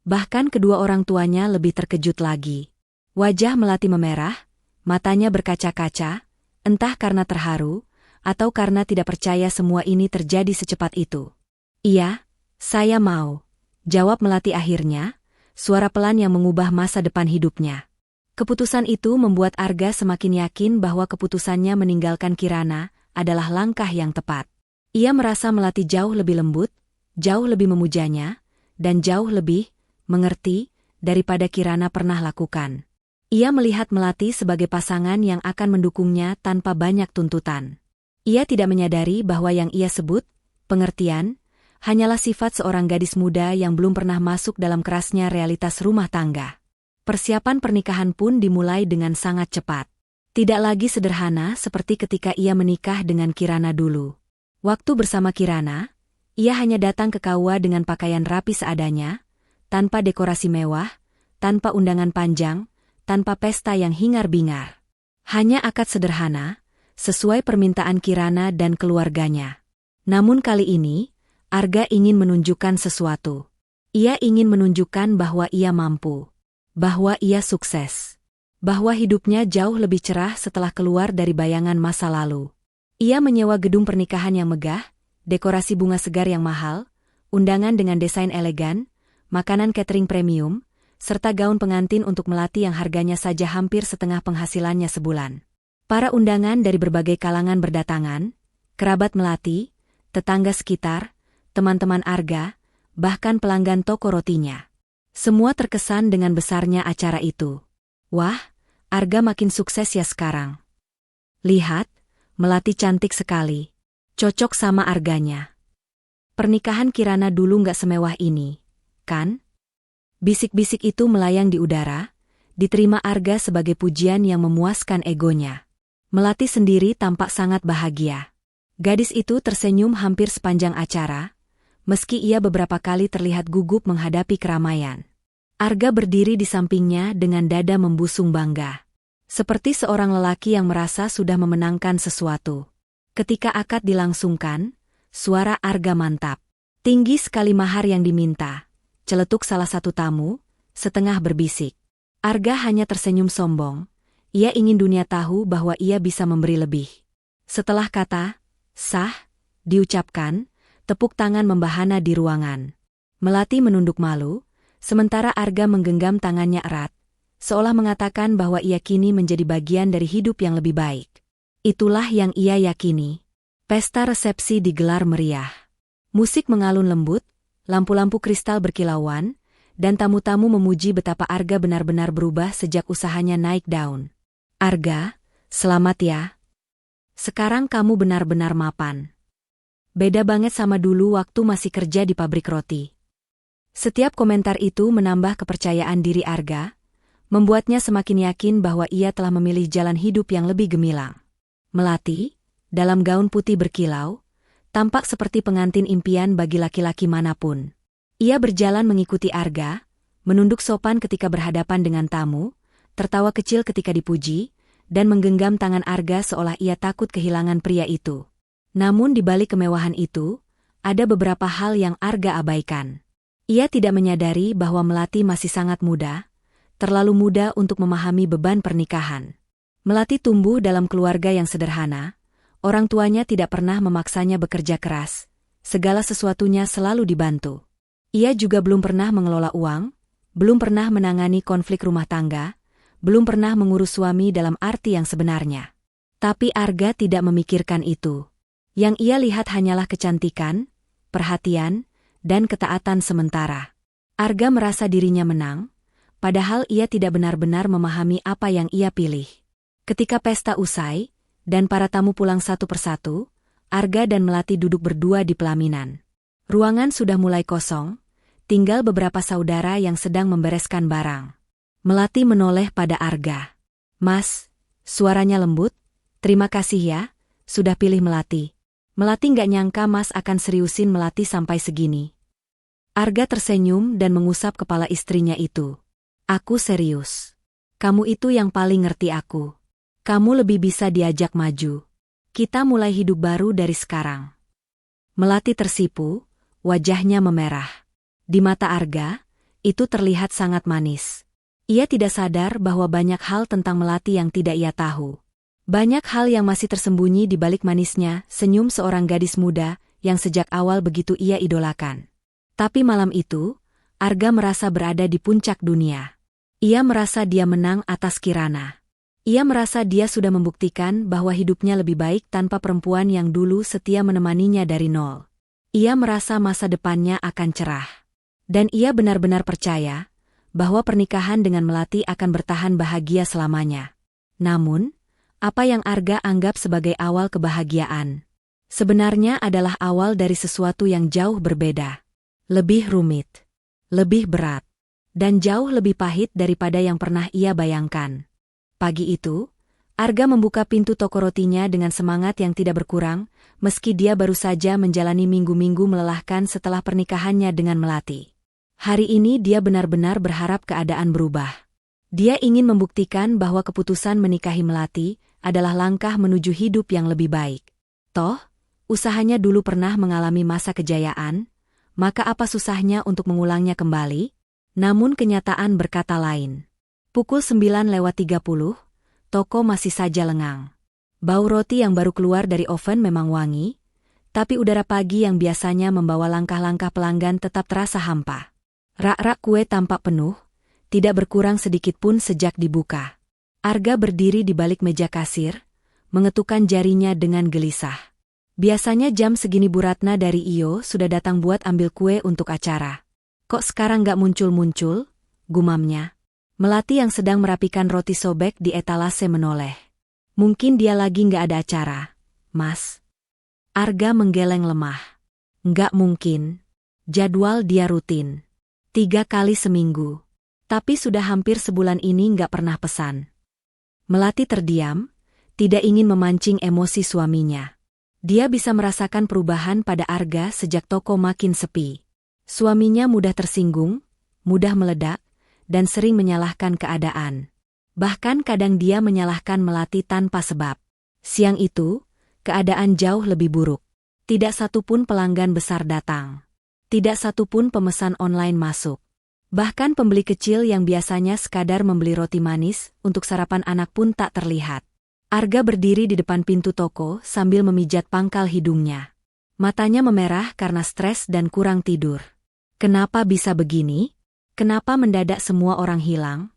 Bahkan kedua orang tuanya lebih terkejut lagi. Wajah Melati memerah, matanya berkaca-kaca, entah karena terharu, atau karena tidak percaya semua ini terjadi secepat itu. Iya, saya mau, jawab Melati akhirnya, suara pelan yang mengubah masa depan hidupnya. Keputusan itu membuat Arga semakin yakin bahwa keputusannya meninggalkan Kirana adalah langkah yang tepat. Ia merasa Melati jauh lebih lembut, jauh lebih memujanya, dan jauh lebih mengerti daripada Kirana pernah lakukan. Ia melihat Melati sebagai pasangan yang akan mendukungnya tanpa banyak tuntutan. Ia tidak menyadari bahwa yang ia sebut pengertian hanyalah sifat seorang gadis muda yang belum pernah masuk dalam kerasnya realitas rumah tangga. Persiapan pernikahan pun dimulai dengan sangat cepat. Tidak lagi sederhana seperti ketika ia menikah dengan Kirana dulu. Waktu bersama Kirana, ia hanya datang ke KUA dengan pakaian rapi seadanya, tanpa dekorasi mewah, tanpa undangan panjang, tanpa pesta yang hingar-bingar. Hanya akad sederhana, sesuai permintaan Kirana dan keluarganya. Namun kali ini, Arga ingin menunjukkan sesuatu. Ia ingin menunjukkan bahwa ia mampu. Bahwa ia sukses. Bahwa hidupnya jauh lebih cerah setelah keluar dari bayangan masa lalu. Ia menyewa gedung pernikahan yang megah, dekorasi bunga segar yang mahal, undangan dengan desain elegan, makanan catering premium, serta gaun pengantin untuk melati yang harganya saja hampir setengah penghasilannya sebulan. Para undangan dari berbagai kalangan berdatangan, kerabat melati, tetangga sekitar, teman-teman Arga, bahkan pelanggan toko rotinya. Semua terkesan dengan besarnya acara itu. Wah, Arga makin sukses ya sekarang. Lihat, Melati cantik sekali. Cocok sama Arganya. Pernikahan Kirana dulu nggak semewah ini, kan? Bisik-bisik itu melayang di udara, diterima Arga sebagai pujian yang memuaskan egonya. Melati sendiri tampak sangat bahagia. Gadis itu tersenyum hampir sepanjang acara, meski ia beberapa kali terlihat gugup menghadapi keramaian. Arga berdiri di sampingnya dengan dada membusung bangga. Seperti seorang lelaki yang merasa sudah memenangkan sesuatu. Ketika akad dilangsungkan, suara Arga mantap. Tinggi sekali mahar yang diminta. Celetuk salah satu tamu, setengah berbisik. Arga hanya tersenyum sombong. Ia ingin dunia tahu bahwa ia bisa memberi lebih. Setelah kata, sah, diucapkan, tepuk tangan membahana di ruangan. Melati menunduk malu, sementara Arga menggenggam tangannya erat, seolah mengatakan bahwa ia kini menjadi bagian dari hidup yang lebih baik. Itulah yang ia yakini. Pesta resepsi digelar meriah. Musik mengalun lembut, lampu-lampu kristal berkilauan, dan tamu-tamu memuji betapa Arga benar-benar berubah sejak usahanya naik daun. Arga, selamat ya. Sekarang kamu benar-benar mapan. Beda banget sama dulu waktu masih kerja di pabrik roti. Setiap komentar itu menambah kepercayaan diri Arga, membuatnya semakin yakin bahwa ia telah memilih jalan hidup yang lebih gemilang. Melati, dalam gaun putih berkilau, tampak seperti pengantin impian bagi laki-laki manapun. Ia berjalan mengikuti Arga, menunduk sopan ketika berhadapan dengan tamu, tertawa kecil ketika dipuji, dan menggenggam tangan Arga seolah ia takut kehilangan pria itu. Namun di balik kemewahan itu, ada beberapa hal yang Arga abaikan. Ia tidak menyadari bahwa Melati masih sangat muda, terlalu muda untuk memahami beban pernikahan. Melati tumbuh dalam keluarga yang sederhana, orang tuanya tidak pernah memaksanya bekerja keras, segala sesuatunya selalu dibantu. Ia juga belum pernah mengelola uang, belum pernah menangani konflik rumah tangga, belum pernah mengurus suami dalam arti yang sebenarnya. Tapi Arga tidak memikirkan itu. Yang ia lihat hanyalah kecantikan, perhatian, dan ketaatan sementara. Arga merasa dirinya menang, padahal ia tidak benar-benar memahami apa yang ia pilih. Ketika pesta usai, dan para tamu pulang satu persatu, Arga dan Melati duduk berdua di pelaminan. Ruangan sudah mulai kosong, tinggal beberapa saudara yang sedang membereskan barang. Melati menoleh pada Arga. Mas, suaranya lembut, terima kasih ya, sudah pilih Melati. Melati nggak nyangka Mas akan seriusin Melati sampai segini. Arga tersenyum dan mengusap kepala istrinya itu. Aku serius. Kamu itu yang paling ngerti aku. Kamu lebih bisa diajak maju. Kita mulai hidup baru dari sekarang. Melati tersipu, wajahnya memerah. Di mata Arga, itu terlihat sangat manis. Ia tidak sadar bahwa banyak hal tentang Melati yang tidak ia tahu. Banyak hal yang masih tersembunyi di balik manisnya senyum seorang gadis muda yang sejak awal begitu ia idolakan. Tapi malam itu, Arga merasa berada di puncak dunia. Ia merasa dia menang atas Kirana. Ia merasa dia sudah membuktikan bahwa hidupnya lebih baik tanpa perempuan yang dulu setia menemaninya dari nol. Ia merasa masa depannya akan cerah. Dan ia benar-benar percaya bahwa pernikahan dengan Melati akan bertahan bahagia selamanya. Namun, apa yang Arga anggap sebagai awal kebahagiaan, sebenarnya adalah awal dari sesuatu yang jauh berbeda. Lebih rumit. Lebih berat. Dan jauh lebih pahit daripada yang pernah ia bayangkan. Pagi itu, Arga membuka pintu toko rotinya dengan semangat yang tidak berkurang, meski dia baru saja menjalani minggu-minggu melelahkan setelah pernikahannya dengan Melati. Hari ini dia benar-benar berharap keadaan berubah. Dia ingin membuktikan bahwa keputusan menikahi Melati adalah langkah menuju hidup yang lebih baik. Toh, usahanya dulu pernah mengalami masa kejayaan, maka apa susahnya untuk mengulangnya kembali? Namun kenyataan berkata lain. Pukul 9:30, toko masih saja lengang. Bau roti yang baru keluar dari oven memang wangi, tapi udara pagi yang biasanya membawa langkah-langkah pelanggan tetap terasa hampa. Rak-rak kue tampak penuh, tidak berkurang sedikit pun sejak dibuka. Arga berdiri di balik meja kasir, mengetukkan jarinya dengan gelisah. Biasanya jam segini Bu Ratna dari IO sudah datang buat ambil kue untuk acara. Kok sekarang gak muncul-muncul? Gumamnya. Melati yang sedang merapikan roti sobek di etalase menoleh. Mungkin dia lagi gak ada acara, Mas. Arga menggeleng lemah. Nggak mungkin. Jadwal dia rutin. 3 kali seminggu. Tapi sudah hampir sebulan ini nggak pernah pesan. Melati terdiam, tidak ingin memancing emosi suaminya. Dia bisa merasakan perubahan pada Arga sejak toko makin sepi. Suaminya mudah tersinggung, mudah meledak, dan sering menyalahkan keadaan. Bahkan kadang dia menyalahkan Melati tanpa sebab. Siang itu, keadaan jauh lebih buruk. Tidak satu pun pelanggan besar datang. Tidak satu pun pemesan online masuk. Bahkan pembeli kecil yang biasanya sekadar membeli roti manis untuk sarapan anak pun tak terlihat. Arga berdiri di depan pintu toko sambil memijat pangkal hidungnya. Matanya memerah karena stres dan kurang tidur. Kenapa bisa begini? Kenapa mendadak semua orang hilang?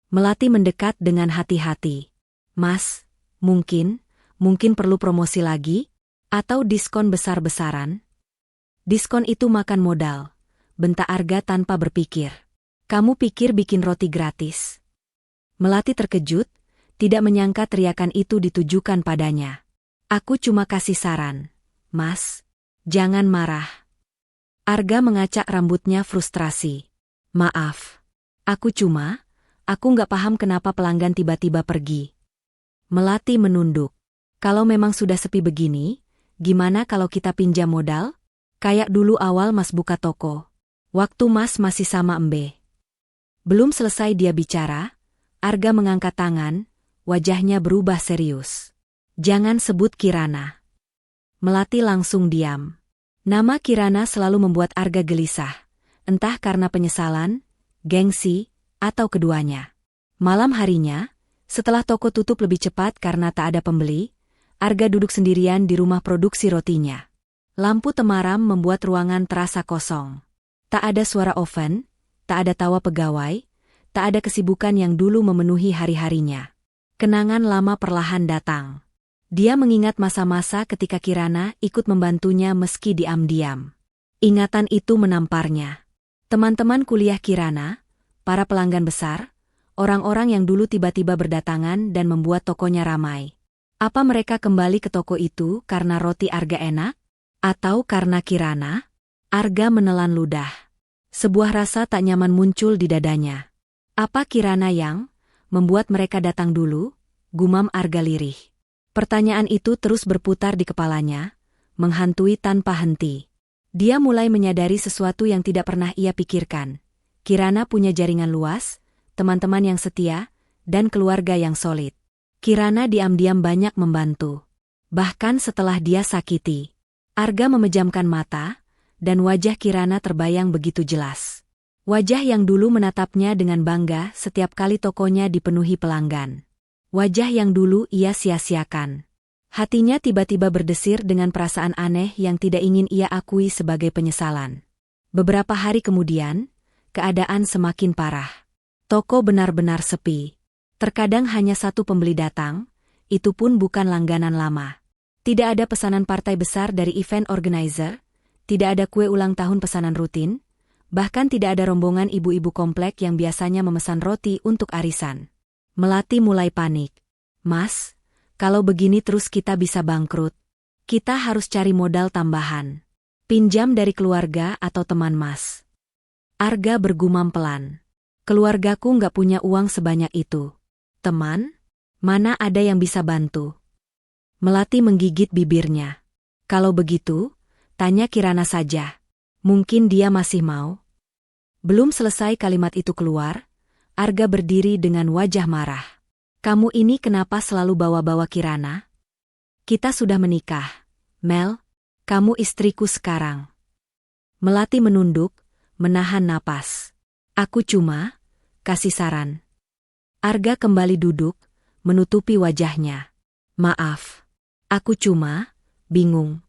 Melati mendekat dengan hati-hati. Mas, mungkin perlu promosi lagi? Atau diskon besar-besaran? Diskon itu makan modal, bentak Arga tanpa berpikir. Kamu pikir bikin roti gratis? Melati terkejut, tidak menyangka teriakan itu ditujukan padanya. Aku cuma kasih saran. Mas, jangan marah. Arga mengacak rambutnya frustrasi. Maaf. Aku nggak paham kenapa pelanggan tiba-tiba pergi. Melati menunduk. Kalau memang sudah sepi begini, gimana kalau kita pinjam modal? Kayak dulu awal Mas buka toko. Waktu Mas masih sama Embe. Belum selesai dia bicara, Arga mengangkat tangan, wajahnya berubah serius. Jangan sebut Kirana. Melati langsung diam. Nama Kirana selalu membuat Arga gelisah, entah karena penyesalan, gengsi, atau keduanya. Malam harinya, setelah toko tutup lebih cepat karena tak ada pembeli, Arga duduk sendirian di rumah produksi rotinya. Lampu temaram membuat ruangan terasa kosong. Tak ada suara oven, tak ada tawa pegawai, tak ada kesibukan yang dulu memenuhi hari-harinya. Kenangan lama perlahan datang. Dia mengingat masa-masa ketika Kirana ikut membantunya meski diam-diam. Ingatan itu menamparnya. Teman-teman kuliah Kirana, para pelanggan besar, orang-orang yang dulu tiba-tiba berdatangan dan membuat tokonya ramai. Apa mereka kembali ke toko itu karena roti Arga enak? Atau karena Kirana? Arga menelan ludah. Sebuah rasa tak nyaman muncul di dadanya. Apa Kirana yang membuat mereka datang dulu? Gumam Arga lirih. Pertanyaan itu terus berputar di kepalanya, menghantui tanpa henti. Dia mulai menyadari sesuatu yang tidak pernah ia pikirkan. Kirana punya jaringan luas, teman-teman yang setia, dan keluarga yang solid. Kirana diam-diam banyak membantu. Bahkan setelah dia sakiti. Arga memejamkan mata, dan wajah Kirana terbayang begitu jelas. Wajah yang dulu menatapnya dengan bangga setiap kali tokonya dipenuhi pelanggan. Wajah yang dulu ia sia-siakan. Hatinya tiba-tiba berdesir dengan perasaan aneh yang tidak ingin ia akui sebagai penyesalan. Beberapa hari kemudian, keadaan semakin parah. Toko benar-benar sepi. Terkadang hanya satu pembeli datang, itu pun bukan langganan lama. Tidak ada pesanan partai besar dari event organizer, tidak ada kue ulang tahun pesanan rutin, bahkan tidak ada rombongan ibu-ibu komplek yang biasanya memesan roti untuk arisan. Melati mulai panik. Mas, kalau begini terus kita bisa bangkrut. Kita harus cari modal tambahan. Pinjam dari keluarga atau teman Mas. Arga bergumam pelan. Keluargaku nggak punya uang sebanyak itu. Teman? Mana ada yang bisa bantu? Melati menggigit bibirnya. Kalau begitu, tanya Kirana saja. Mungkin dia masih mau. Belum selesai kalimat itu keluar, Arga berdiri dengan wajah marah. Kamu ini kenapa selalu bawa-bawa Kirana? Kita sudah menikah, Mel. Kamu istriku sekarang. Melati menunduk, menahan napas. Aku cuma kasih saran. Arga kembali duduk, menutupi wajahnya. Maaf. Aku cuma bingung.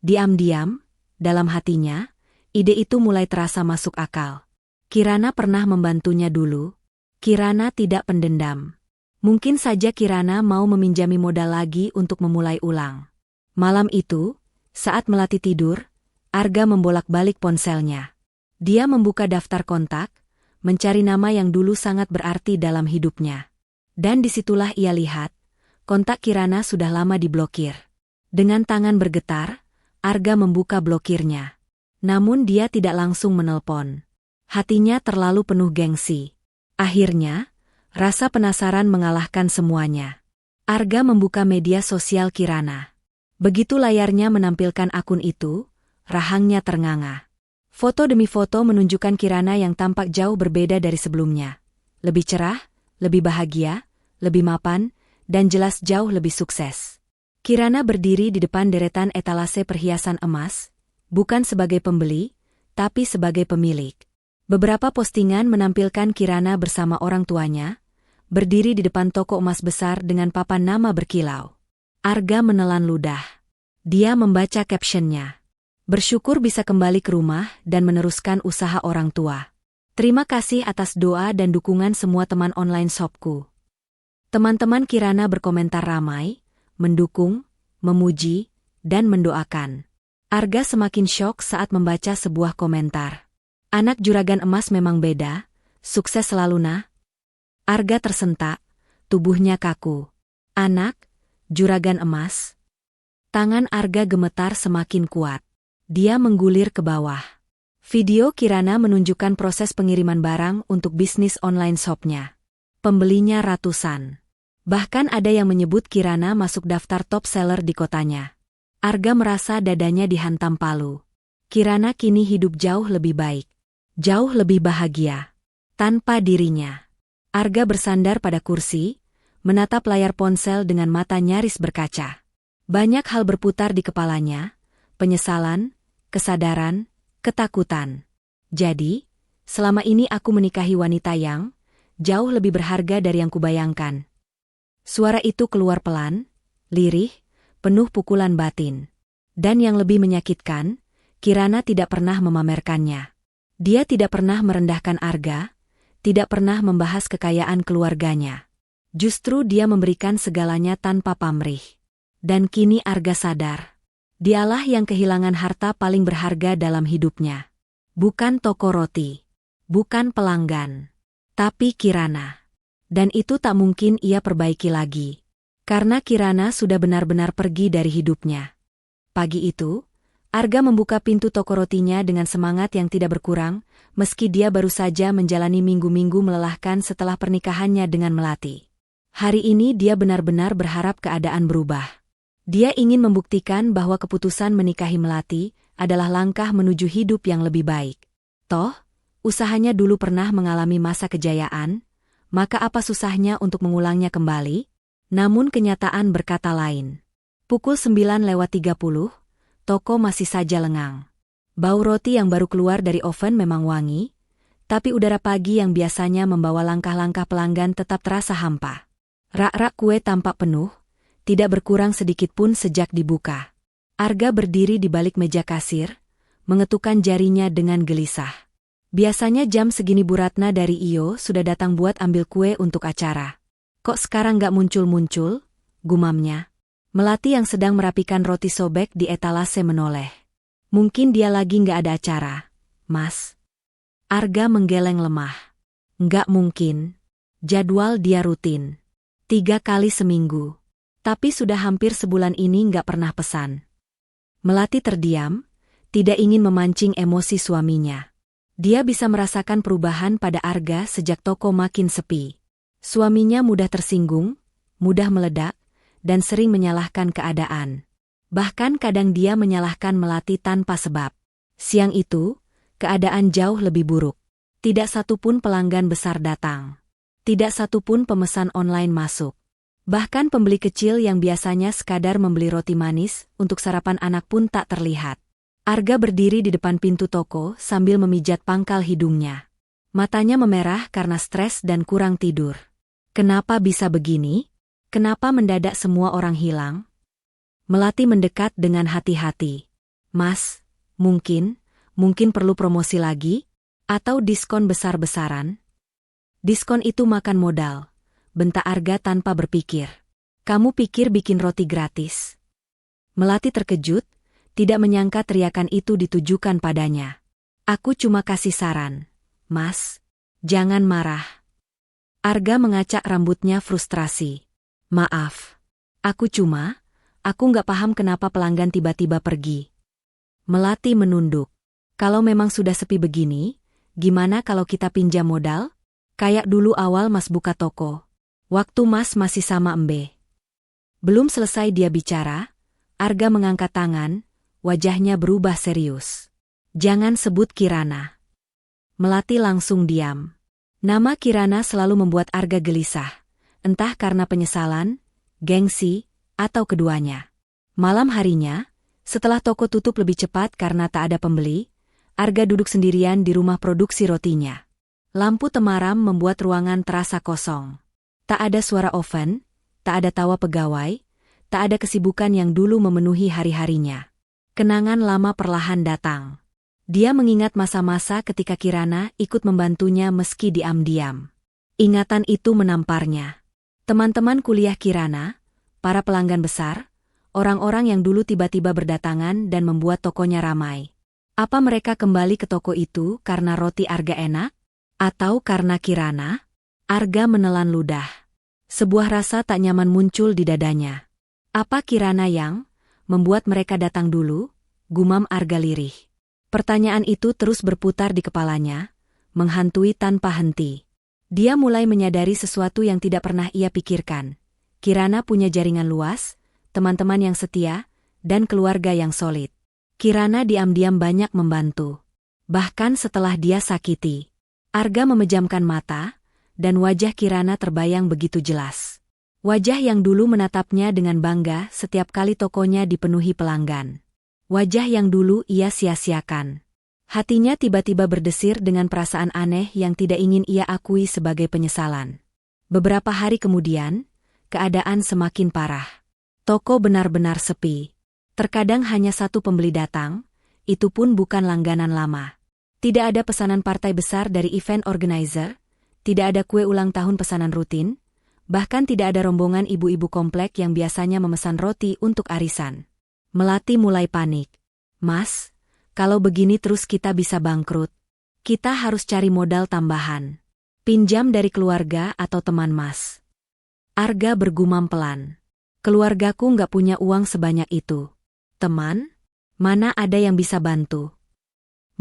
Diam-diam, dalam hatinya, ide itu mulai terasa masuk akal. Kirana pernah membantunya dulu. Kirana tidak pendendam. Mungkin saja Kirana mau meminjami modal lagi untuk memulai ulang. Malam itu, saat Melati tidur, Arga membolak-balik ponselnya. Dia membuka daftar kontak, mencari nama yang dulu sangat berarti dalam hidupnya. Dan disitulah ia lihat, kontak Kirana sudah lama diblokir. Dengan tangan bergetar, Arga membuka blokirnya. Namun dia tidak langsung menelpon. Hatinya terlalu penuh gengsi. Akhirnya, rasa penasaran mengalahkan semuanya. Arga membuka media sosial Kirana. Begitu layarnya menampilkan akun itu, rahangnya ternganga. Foto demi foto menunjukkan Kirana yang tampak jauh berbeda dari sebelumnya. Lebih cerah, lebih bahagia, lebih mapan, dan jelas jauh lebih sukses. Kirana berdiri di depan deretan etalase perhiasan emas, bukan sebagai pembeli, tapi sebagai pemilik. Beberapa postingan menampilkan Kirana bersama orang tuanya, berdiri di depan toko emas besar dengan papan nama berkilau. Arga menelan ludah. Dia membaca captionnya. Bersyukur bisa kembali ke rumah dan meneruskan usaha orang tua. Terima kasih atas doa dan dukungan semua teman online shopku. Teman-teman Kirana berkomentar ramai, mendukung, memuji, dan mendoakan. Arga semakin syok saat membaca sebuah komentar. Anak juragan emas memang beda, sukses selalu nah. Arga tersentak, tubuhnya kaku. Anak, juragan emas. Tangan Arga gemetar semakin kuat. Dia menggulir ke bawah. Video Kirana menunjukkan proses pengiriman barang untuk bisnis online shopnya. Pembelinya ratusan. Bahkan ada yang menyebut Kirana masuk daftar top seller di kotanya. Arga merasa dadanya dihantam palu. Kirana kini hidup jauh lebih baik. Jauh lebih bahagia. Tanpa dirinya. Arga bersandar pada kursi, menatap layar ponsel dengan mata nyaris berkaca. Banyak hal berputar di kepalanya, penyesalan, kesadaran, ketakutan. Jadi, selama ini aku menikahi wanita yang jauh lebih berharga dari yang kubayangkan. Suara itu keluar pelan, lirih, penuh pukulan batin. Dan yang lebih menyakitkan, Kirana tidak pernah memamerkannya. Dia tidak pernah merendahkan Arga, tidak pernah membahas kekayaan keluarganya. Justru dia memberikan segalanya tanpa pamrih. Dan kini Arga sadar. Dialah yang kehilangan harta paling berharga dalam hidupnya. Bukan toko roti. Bukan pelanggan. Tapi Kirana. Dan itu tak mungkin ia perbaiki lagi. Karena Kirana sudah benar-benar pergi dari hidupnya. Pagi itu, Arga membuka pintu toko rotinya dengan semangat yang tidak berkurang, meski dia baru saja menjalani minggu-minggu melelahkan setelah pernikahannya dengan Melati. Hari ini dia benar-benar berharap keadaan berubah. Dia ingin membuktikan bahwa keputusan menikahi Melati adalah langkah menuju hidup yang lebih baik. Toh, usahanya dulu pernah mengalami masa kejayaan, maka apa susahnya untuk mengulangnya kembali? Namun kenyataan berkata lain. Pukul 9:30, toko masih saja lengang. Bau roti yang baru keluar dari oven memang wangi, tapi udara pagi yang biasanya membawa langkah-langkah pelanggan tetap terasa hampa. Rak-rak kue tampak penuh, tidak berkurang sedikit pun sejak dibuka. Arga berdiri di balik meja kasir, mengetukkan jarinya dengan gelisah. Biasanya jam segini Bu Ratna dari IO sudah datang buat ambil kue untuk acara. Kok sekarang gak muncul-muncul? Gumamnya. Melati yang sedang merapikan roti sobek di etalase menoleh. Mungkin dia lagi gak ada acara, Mas. Arga menggeleng lemah. Nggak mungkin. Jadwal dia rutin. 3 kali seminggu. Tapi sudah hampir sebulan ini nggak pernah pesan. Melati terdiam, tidak ingin memancing emosi suaminya. Dia bisa merasakan perubahan pada Arga sejak toko makin sepi. Suaminya mudah tersinggung, mudah meledak, dan sering menyalahkan keadaan. Bahkan kadang dia menyalahkan Melati tanpa sebab. Siang itu, keadaan jauh lebih buruk. Tidak satupun pelanggan besar datang. Tidak satupun pemesan online masuk. Bahkan pembeli kecil yang biasanya sekadar membeli roti manis untuk sarapan anak pun tak terlihat. Arga berdiri di depan pintu toko sambil memijat pangkal hidungnya. Matanya memerah karena stres dan kurang tidur. Kenapa bisa begini? Kenapa mendadak semua orang hilang? Melati mendekat dengan hati-hati. Mas, mungkin perlu promosi lagi? Atau diskon besar-besaran? Diskon itu makan modal, bentak Arga tanpa berpikir. Kamu pikir bikin roti gratis? Melati terkejut, tidak menyangka teriakan itu ditujukan padanya. Aku cuma kasih saran. Mas, jangan marah. Arga mengacak rambutnya frustrasi. Maaf. Aku nggak paham kenapa pelanggan tiba-tiba pergi. Melati menunduk. Kalau memang sudah sepi begini, gimana kalau kita pinjam modal? Kayak dulu awal Mas buka toko. Waktu Mas masih sama Embe. Belum selesai dia bicara, Arga mengangkat tangan, wajahnya berubah serius. Jangan sebut Kirana. Melati langsung diam. Nama Kirana selalu membuat Arga gelisah, entah karena penyesalan, gengsi, atau keduanya. Malam harinya, setelah toko tutup lebih cepat karena tak ada pembeli, Arga duduk sendirian di rumah produksi rotinya. Lampu temaram membuat ruangan terasa kosong. Tak ada suara oven, tak ada tawa pegawai, tak ada kesibukan yang dulu memenuhi hari-harinya. Kenangan lama perlahan datang. Dia mengingat masa-masa ketika Kirana ikut membantunya meski diam-diam. Ingatan itu menamparnya. Teman-teman kuliah Kirana, para pelanggan besar, orang-orang yang dulu tiba-tiba berdatangan dan membuat tokonya ramai. Apa mereka kembali ke toko itu karena roti Arga enak? Atau karena Kirana? Arga menelan ludah. Sebuah rasa tak nyaman muncul di dadanya. Apa Kirana yang membuat mereka datang dulu? Gumam Arga lirih. Pertanyaan itu terus berputar di kepalanya, menghantui tanpa henti. Dia mulai menyadari sesuatu yang tidak pernah ia pikirkan. Kirana punya jaringan luas, teman-teman yang setia, dan keluarga yang solid. Kirana diam-diam banyak membantu. Bahkan setelah dia sakiti. Arga memejamkan mata, dan wajah Kirana terbayang begitu jelas. Wajah yang dulu menatapnya dengan bangga setiap kali tokonya dipenuhi pelanggan. Wajah yang dulu ia sia-siakan. Hatinya tiba-tiba berdesir dengan perasaan aneh yang tidak ingin ia akui sebagai penyesalan. Beberapa hari kemudian, keadaan semakin parah. Toko benar-benar sepi. Terkadang hanya satu pembeli datang, itu pun bukan langganan lama. Tidak ada pesanan partai besar dari event organizer, tidak ada kue ulang tahun pesanan rutin, bahkan tidak ada rombongan ibu-ibu komplek yang biasanya memesan roti untuk arisan. Melati mulai panik. Mas, kalau begini terus kita bisa bangkrut. Kita harus cari modal tambahan. Pinjam dari keluarga atau teman Mas. Arga bergumam pelan. Keluargaku nggak punya uang sebanyak itu. Teman? Mana ada yang bisa bantu?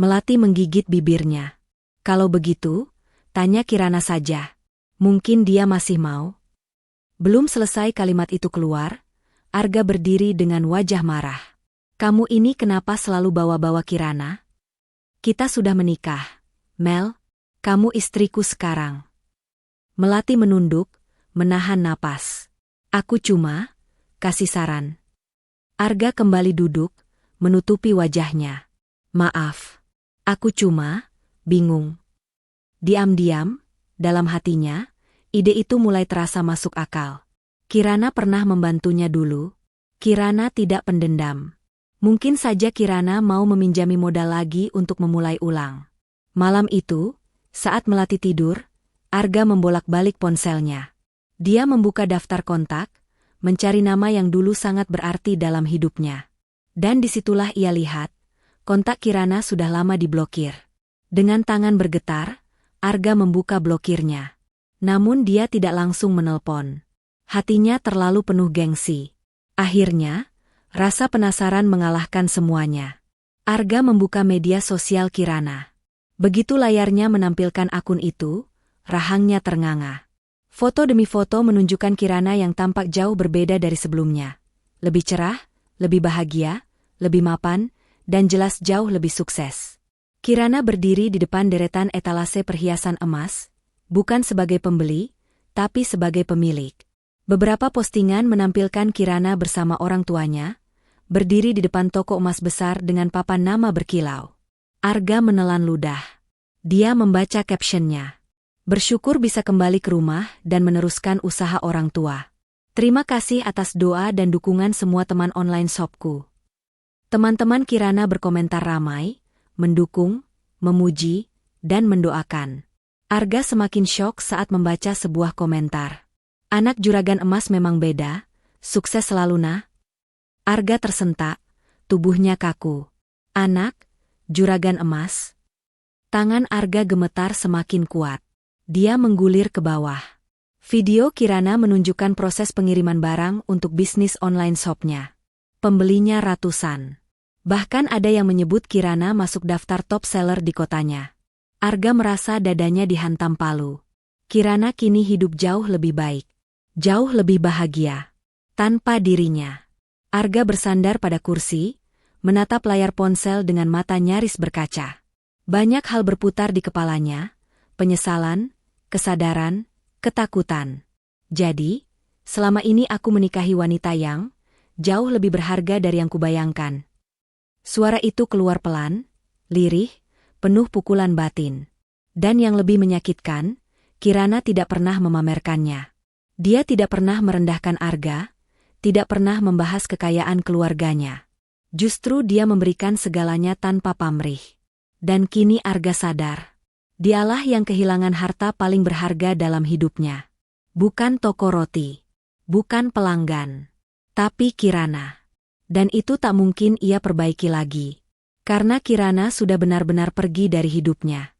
Melati menggigit bibirnya. Kalau begitu, tanya Kirana saja. Mungkin dia masih mau. Belum selesai kalimat itu keluar, Arga berdiri dengan wajah marah. Kamu ini kenapa selalu bawa-bawa Kirana? Kita sudah menikah. Mel, kamu istriku sekarang. Melati menunduk, menahan napas. Aku cuma kasih saran. Arga kembali duduk, menutupi wajahnya. Maaf. Aku cuma bingung. Diam-diam, dalam hatinya, ide itu mulai terasa masuk akal. Kirana pernah membantunya dulu. Kirana tidak pendendam. Mungkin saja Kirana mau meminjami modal lagi untuk memulai ulang. Malam itu, saat Melati tidur, Arga membolak-balik ponselnya. Dia membuka daftar kontak, mencari nama yang dulu sangat berarti dalam hidupnya. Dan disitulah ia lihat, kontak Kirana sudah lama diblokir. Dengan tangan bergetar, Arga membuka blokirnya. Namun dia tidak langsung menelpon. Hatinya terlalu penuh gengsi. Akhirnya, rasa penasaran mengalahkan semuanya. Arga membuka media sosial Kirana. Begitu layarnya menampilkan akun itu, rahangnya ternganga. Foto demi foto menunjukkan Kirana yang tampak jauh berbeda dari sebelumnya. Lebih cerah, lebih bahagia, lebih mapan, dan jelas jauh lebih sukses. Kirana berdiri di depan deretan etalase perhiasan emas, bukan sebagai pembeli, tapi sebagai pemilik. Beberapa postingan menampilkan Kirana bersama orang tuanya, berdiri di depan toko emas besar dengan papan nama berkilau. Arga menelan ludah. Dia membaca captionnya. Bersyukur bisa kembali ke rumah dan meneruskan usaha orang tua. Terima kasih atas doa dan dukungan semua teman online shopku. Teman-teman Kirana berkomentar ramai, mendukung, memuji, dan mendoakan. Arga semakin syok saat membaca sebuah komentar. Anak juragan emas memang beda, sukses selalu nah. Arga tersentak, tubuhnya kaku. Anak, juragan emas. Tangan Arga gemetar semakin kuat. Dia menggulir ke bawah. Video Kirana menunjukkan proses pengiriman barang untuk bisnis online shopnya. Pembelinya ratusan. Bahkan ada yang menyebut Kirana masuk daftar top seller di kotanya. Arga merasa dadanya dihantam palu. Kirana kini hidup jauh lebih baik. Jauh lebih bahagia. Tanpa dirinya. Arga bersandar pada kursi, menatap layar ponsel dengan mata nyaris berkaca. Banyak hal berputar di kepalanya, penyesalan, kesadaran, ketakutan. Jadi, selama ini aku menikahi wanita yang jauh lebih berharga dari yang kubayangkan. Suara itu keluar pelan, lirih, penuh pukulan batin. Dan yang lebih menyakitkan, Kirana tidak pernah memamerkannya. Dia tidak pernah merendahkan Arga, tidak pernah membahas kekayaan keluarganya. Justru dia memberikan segalanya tanpa pamrih. Dan kini Arga sadar. Dialah yang kehilangan harta paling berharga dalam hidupnya. Bukan toko roti. Bukan pelanggan. Tapi Kirana. Dan itu tak mungkin ia perbaiki lagi. Karena Kirana sudah benar-benar pergi dari hidupnya.